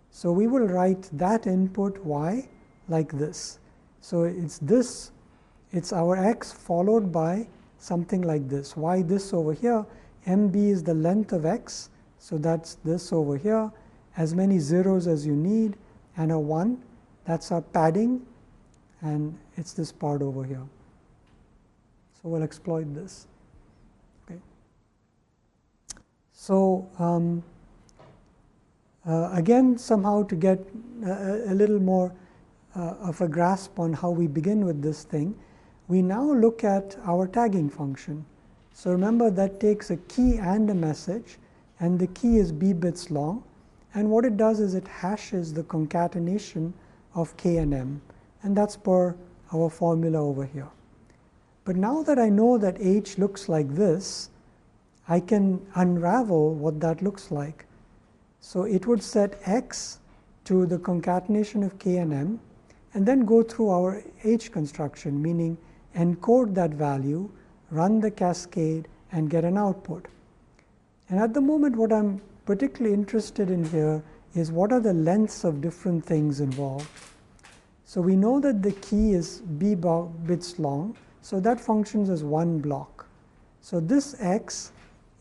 So we will write that input y like this. So it's our x followed by something like this. Y this over here, mb is the length of x, so that's this over here, as many zeros as you need, and a 1, that's our padding, and it's this part over here. So we'll exploit this. Okay. So again, somehow to get a little more of a grasp on how we begin with this thing, we now look at our tagging function. So remember, that takes a key and a message, and the key is b bits long. And what it does is it hashes the concatenation of k and m. And that's per our formula over here. But now that I know that h looks like this, I can unravel what that looks like. So it would set x to the concatenation of k and m, and then go through our h construction, meaning encode that value, run the cascade, and get an output. And at the moment, what I'm particularly interested in here is what are the lengths of different things involved. So we know that the key is b bits long, so that functions as one block. So this x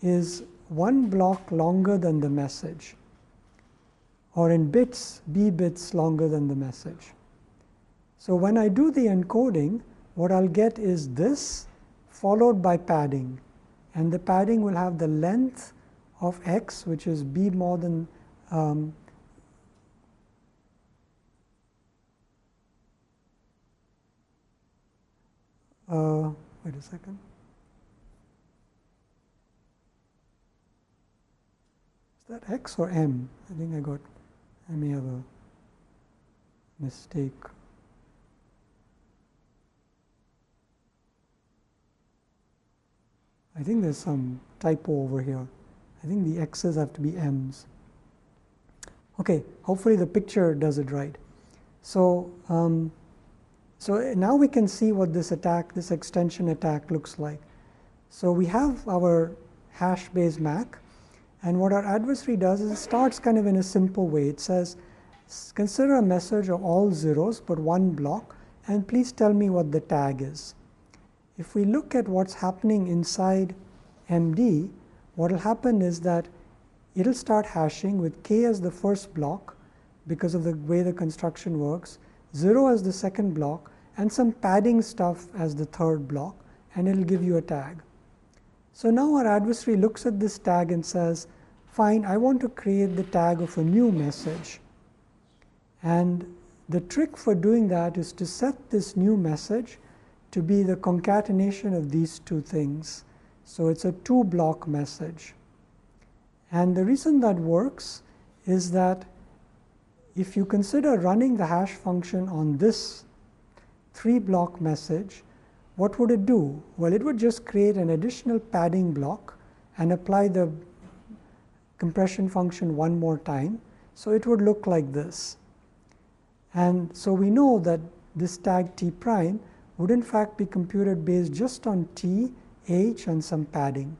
is one block longer than the message, or in bits, b bits longer than the message. So when I do the encoding, what I'll get is this followed by padding. And the padding will have the length of x, which is b more than wait a second. Is that x or m? I think I may have a mistake. I think there's some typo over here. I think the x's have to be m's. Okay, hopefully the picture does it right. So So now we can see what this attack, this extension attack looks like. So we have our hash-based MAC, and what our adversary does is it starts kind of in a simple way. It says, consider a message of all zeros but one block, and please tell me what the tag is. If we look at what's happening inside MD, what will happen is that it'll start hashing with k as the first block because of the way the construction works, 0 as the second block, and some padding stuff as the third block, and it'll give you a tag. So now our adversary looks at this tag and says, fine, I want to create the tag of a new message. And the trick for doing that is to set this new message to be the concatenation of these two things. So it's a 2-block message. And the reason that works is that if you consider running the hash function on this 3-block message, what would it do? Well, it would just create an additional padding block and apply the compression function one more time. So it would look like this. And so we know that this tag T prime would in fact be computed based just on T, H, and some padding.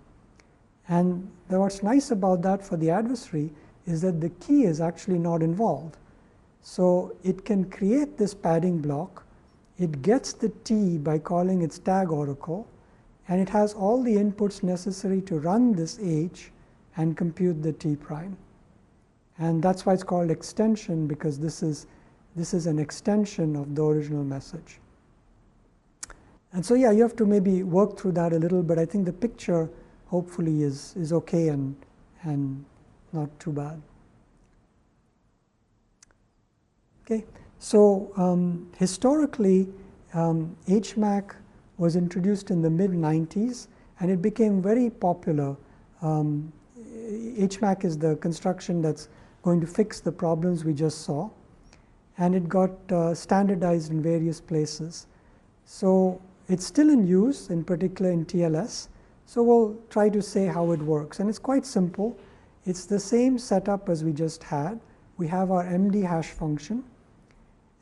And what's nice about that for the adversary is that the key is actually not involved. So it can create this padding block, it gets the T by calling its tag oracle, and it has all the inputs necessary to run this H and compute the T prime. And that's why it's called extension, because this is an extension of the original message. And so yeah, you have to maybe work through that a little, but I think the picture hopefully is okay and not too bad. Okay, so historically, HMAC was introduced in the mid-90s, and it became very popular. HMAC is the construction that's going to fix the problems we just saw, and it got standardized in various places. So it's still in use, in particular in TLS. So we'll try to say how it works. And it's quite simple. It's the same setup as we just had. We have our MD hash function,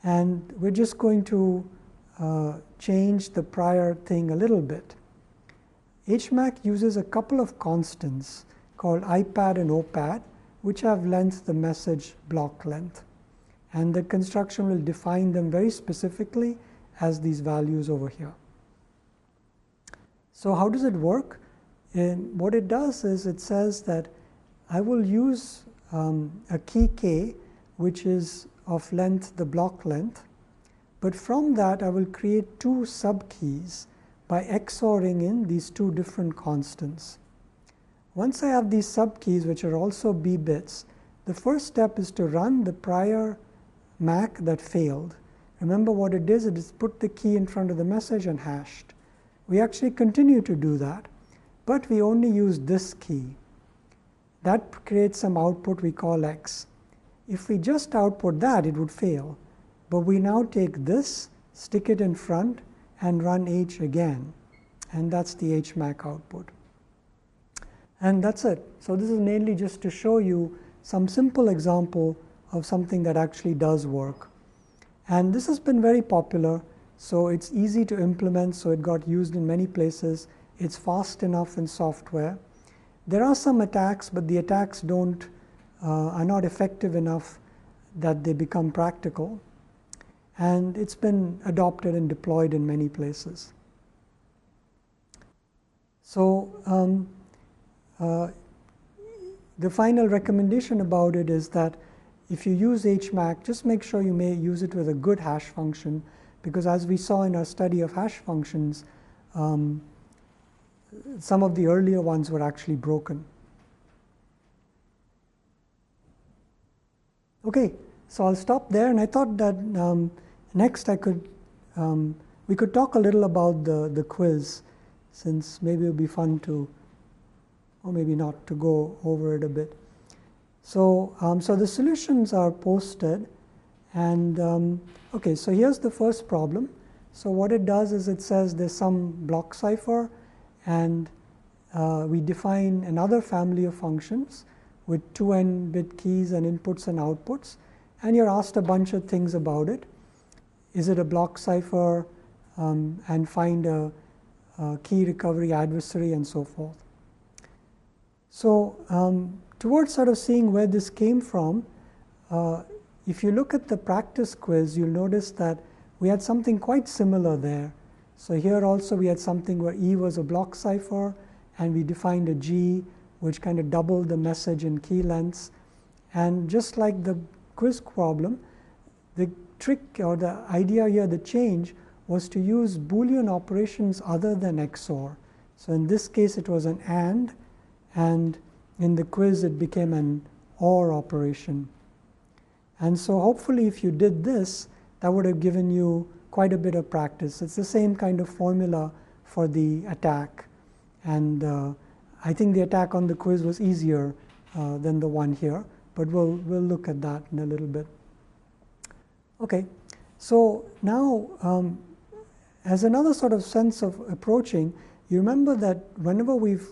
and we're just going to change the prior thing a little bit. HMAC uses a couple of constants called IPAD and OPAD, which have length the message block length. And the construction will define them very specifically as these values over here. So how does it work? And what it does is it says that I will use a key k, which is of length the block length, but from that I will create two subkeys by XORing in these two different constants. Once I have these subkeys, which are also B bits, the first step is to run the prior MAC that failed. Remember what it is? It is put the key in front of the message and hashed. We actually continue to do that, but we only use this key. That creates some output we call X. If we just output that, it would fail. But we now take this, stick it in front, and run H again. And that's the HMAC output. And that's it. So this is mainly just to show you some simple example of something that actually does work. And this has been very popular. So it's easy to implement, so it got used in many places. It's fast enough in software. There are some attacks, but the attacks are not effective enough that they become practical. And it's been adopted and deployed in many places. So the final recommendation about it is that if you use HMAC, just make sure you may use it with a good hash function, because as we saw in our study of hash functions, some of the earlier ones were actually broken. Okay, so I'll stop there, and I thought that next we could talk a little about the quiz, since maybe it would be fun to, or maybe not, to go over it a bit. So, so the solutions are posted, and okay, so here's the first problem. So what it does is it says there's some block cipher, and we define another family of functions with 2 n-bit keys and inputs and outputs, and you're asked a bunch of things about it. is it a block cipher, and find a key recovery adversary and so forth. So towards sort of seeing where this came from, if you look at the practice quiz, you'll notice that we had something quite similar there. So here also we had something where E was a block cipher, and we defined a G which kind of doubled the message in key lengths. And just like the quiz problem, the trick or the idea here, the change, was to use Boolean operations other than XOR. So in this case it was an and in the quiz it became an OR operation. And so hopefully if you did this, that would have given you quite a bit of practice. It's the same kind of formula for the attack. And I think the attack on the quiz was easier than the one here, but we'll look at that in a little bit. Okay, so now as another sort of sense of approaching, you remember that whenever we've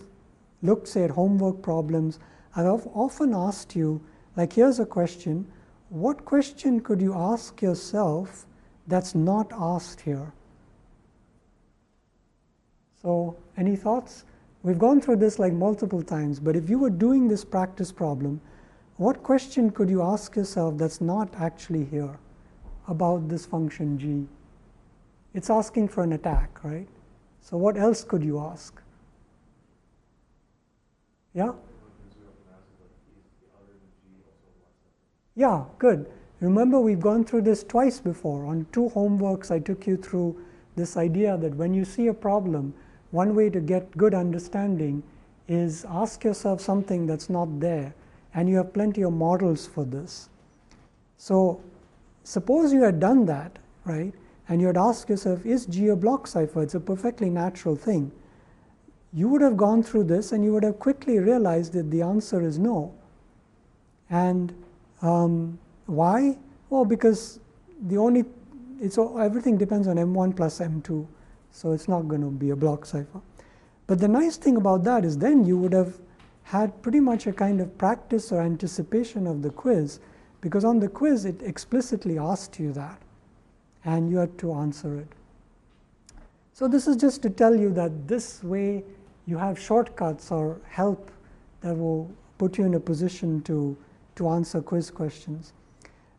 looked, say, at homework problems, I've often asked you, like, here's a question. What question could you ask yourself that's not asked here? So any thoughts? We've gone through this like multiple times, but if you were doing this practice problem, what question could you ask yourself that's not actually here about this function G? It's asking for an attack, right? So what else could you ask? Yeah? Yeah, good. Remember, we've gone through this twice before. On 2 homeworks, I took you through this idea that when you see a problem, one way to get good understanding is ask yourself something that's not there, and you have plenty of models for this. So suppose you had done that, right, and you had asked yourself, is G a block cipher? It's a perfectly natural thing. You would have gone through this, and you would have quickly realized that the answer is no. And why? Well, because everything depends on M1 plus M2, so it's not going to be a block cipher. But the nice thing about that is then you would have had pretty much a kind of practice or anticipation of the quiz, because on the quiz it explicitly asked you that, and you had to answer it. So this is just to tell you that this way you have shortcuts or help that will put you in a position to answer quiz questions.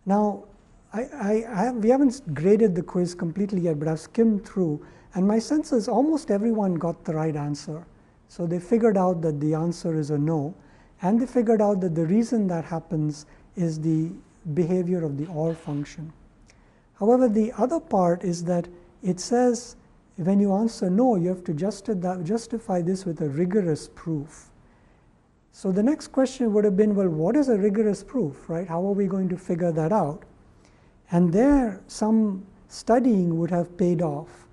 Now, we haven't graded the quiz completely yet, but I've skimmed through, and my sense is almost everyone got the right answer. So they figured out that the answer is a no, and they figured out that the reason that happens is the behavior of the OR function. However, the other part is that it says when you answer no, you have to justify this with a rigorous proof. So the next question would have been, well, what is a rigorous proof, right? How are we going to figure that out? And there, some studying would have paid off,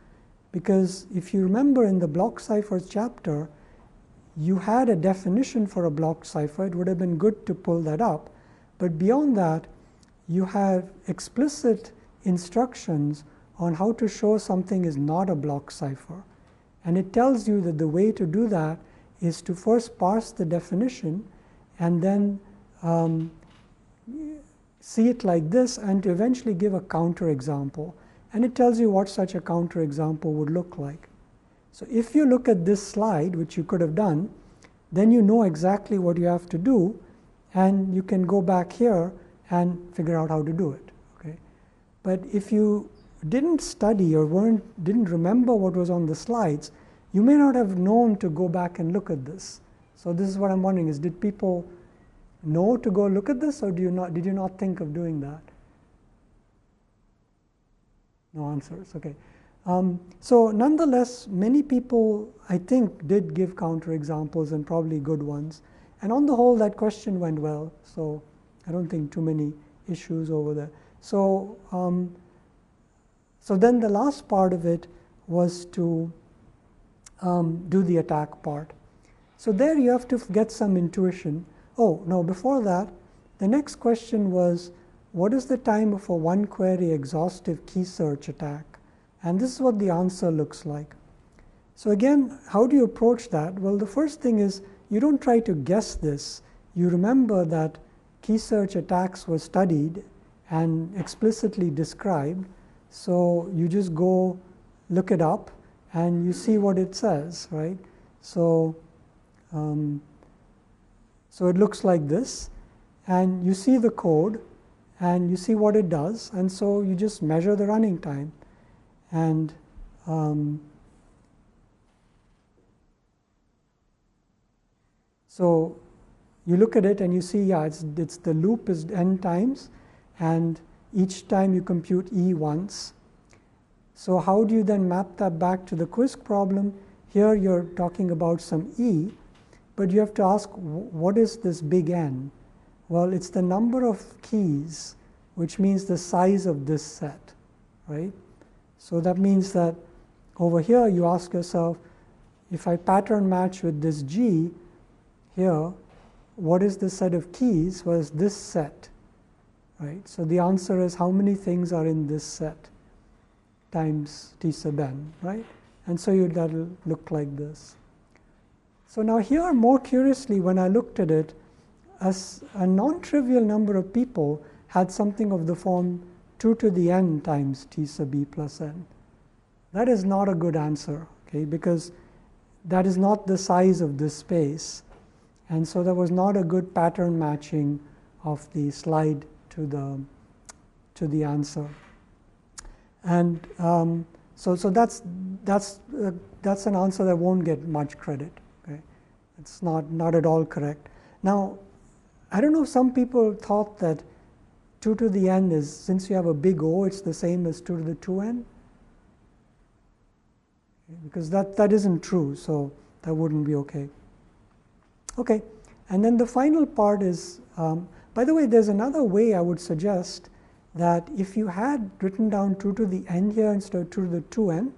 because if you remember in the block ciphers chapter, you had a definition for a block cipher. It would have been good to pull that up. But beyond that, you have explicit instructions on how to show something is not a block cipher. And it tells you that the way to do that is to first parse the definition and then see it like this, and to eventually give a counterexample. And it tells you what such a counterexample would look like. So if you look at this slide, which you could have done, then you know exactly what you have to do, and you can go back here and figure out how to do it. Okay? But if you didn't study or didn't remember what was on the slides, you may not have known to go back and look at this. So this is what I'm wondering is, did people know to go look at this, or did you not think of doing that? No answers, okay. So nonetheless, many people, I think, did give counterexamples, and probably good ones. And on the whole, that question went well. So I don't think too many issues over there. So, so then the last part of it was to do the attack part. So there you have to get some intuition. Oh, no, before that, the next question was, what is the time of a one-query exhaustive key search attack? And this is what the answer looks like. So again, how do you approach that? Well, the first thing is, you don't try to guess this. You remember that key search attacks were studied and explicitly described. So you just go look it up and you see what it says, right? So, so it looks like this, and you see the code and you see what it does, and so you just measure the running time. And so you look at it and you see, yeah, it's the loop is n times, and each time you compute e once. So how do you then map that back to the quiz problem? Here you're talking about some e, but you have to ask, what is this big N? Well, it's the number of keys, which means the size of this set, right? So that means that over here you ask yourself, if I pattern match with this G here, what is the set of keys? Well, it's this set, right? So the answer is how many things are in this set times T sub n, right? And so that'll look like this. So now here, more curiously, when I looked at it, a non-trivial number of people had something of the form 2 to the n times T sub e plus n. That is not a good answer, okay, because that is not the size of this space. And so there was not a good pattern matching of the slide to the answer. And so that's an answer that won't get much credit. Okay, it's not at all correct. Now, I don't know. Some people thought that 2 to the n is, since you have a big O, it's the same as 2 to the 2n. Because that isn't true, so that wouldn't be okay. Okay, and then the final part is, by the way, there's another way I would suggest that if you had written down 2 to the n here instead of 2 to the 2n,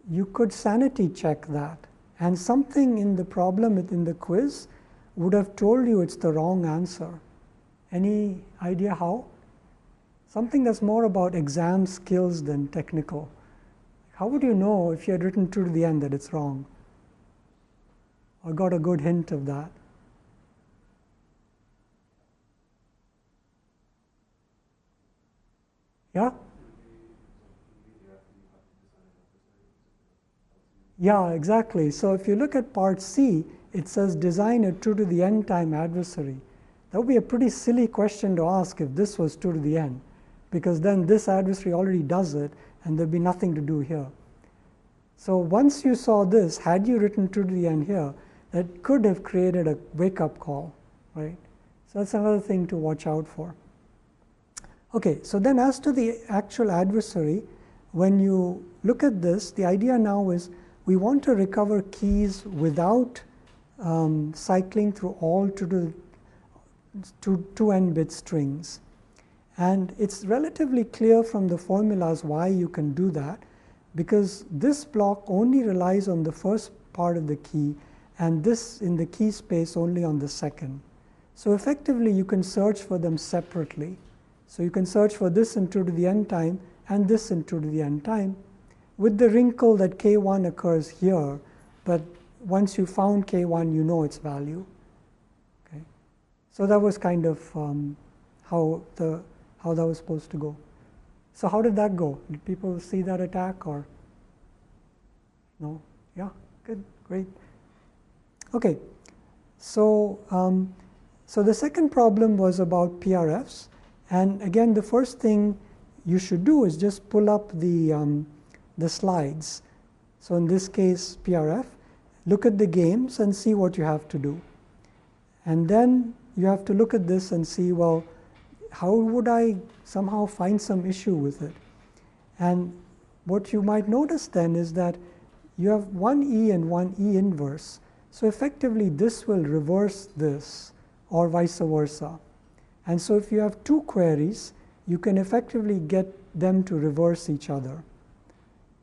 you could sanity check that. And something in the problem in the quiz would have told you it's the wrong answer. Any idea how? Something that's more about exam skills than technical. How would you know if you had written 2 to the n that it's wrong? I got a good hint of that. Yeah? Yeah, exactly. So if you look at part C, it says design a 2 to the n time adversary. That would be a pretty silly question to ask if this was 2 to the n, because then this adversary already does it, and there'd be nothing to do here. So once you saw this, had you written 2 to the n here, that could have created a wake-up call, right? So that's another thing to watch out for. Okay, so then as to the actual adversary, when you look at this, the idea now is we want to recover keys without cycling through all 2n-bit strings. And it's relatively clear from the formulas why you can do that, because this block only relies on the first part of the key, and this in the key space only on the second. So effectively, you can search for them separately. So you can search for this in 2 to the n time and this in 2 to the n time, with the wrinkle that k1 occurs here, but once you found k1, you know its value. Okay, so that was kind of how that was supposed to go. So how did that go? Did people see that attack or no? Yeah, good, great. Okay, so so the second problem was about PRFs, and again, the first thing you should do is just pull up the slides. So in this case, PRF, look at the games and see what you have to do. And then you have to look at this and see, well, how would I somehow find some issue with it? And what you might notice then is that you have one E and one E inverse. So effectively, this will reverse this, or vice versa. And so if you have two queries, you can effectively get them to reverse each other.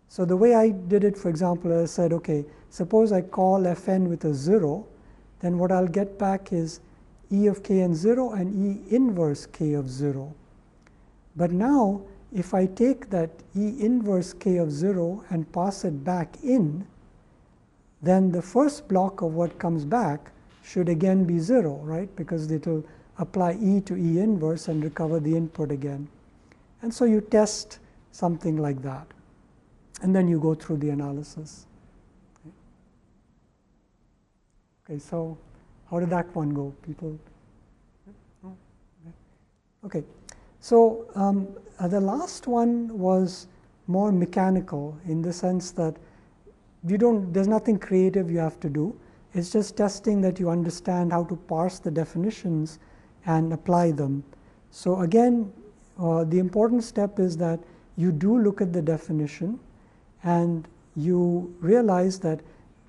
So the way I did it, for example, I said, okay, suppose I call Fn with a 0, then what I'll get back is E of kn 0 and E inverse k of 0. But now, if I take that E inverse k of 0 and pass it back in, then the first block of what comes back should again be 0, right? Because it will apply E to E inverse and recover the input again. And so you test something like that. And then you go through the analysis. Okay, so how did that one go, people? Okay, so the last one was more mechanical in the sense that there's nothing creative you have to do. It's just testing that you understand how to parse the definitions and apply them. So again, the important step is that you do look at the definition and you realize that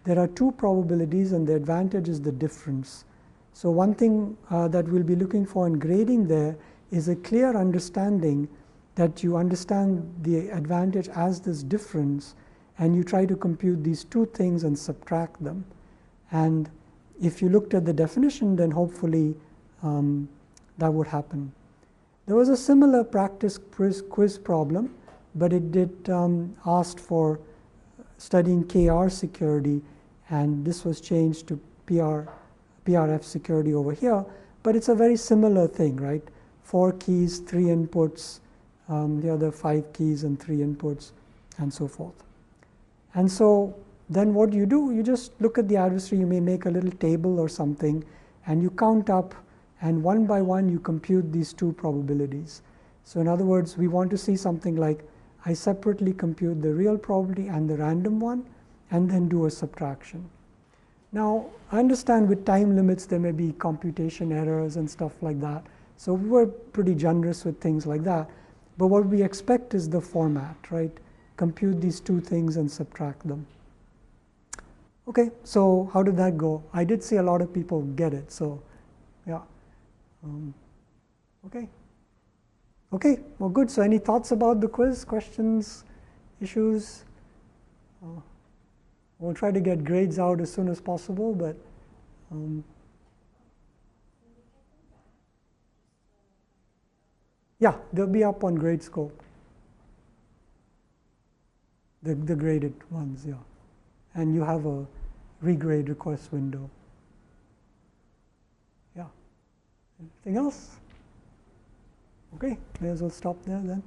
there are two probabilities and the advantage is the difference. So one thing that we'll be looking for in grading there is a clear understanding that you understand the advantage as this difference, and you try to compute these two things and subtract them. And if you looked at the definition, then hopefully that would happen. There was a similar practice quiz problem, but it did ask for studying KR security, and this was changed to PRF security over here. But it's a very similar thing, right? 4 keys, 3 inputs, the other 5 keys and 3 inputs, and so forth. And so then what do? You just look at the adversary. You may make a little table or something, and you count up, and one by one you compute these two probabilities. So in other words, we want to see something like, I separately compute the real probability and the random one, and then do a subtraction. Now, I understand with time limits there may be computation errors and stuff like that. So we were pretty generous with things like that. But what we expect is the format, right? Compute these two things and subtract them. Okay, so how did that go? I did see a lot of people get it, so yeah. Okay. Okay, well, good. So any thoughts about the quiz, questions, issues? We'll try to get grades out as soon as possible, but yeah, they'll be up on GradeScope. The graded ones, yeah. And you have a regrade request window. Yeah. Anything else? Okay, may as well stop there then.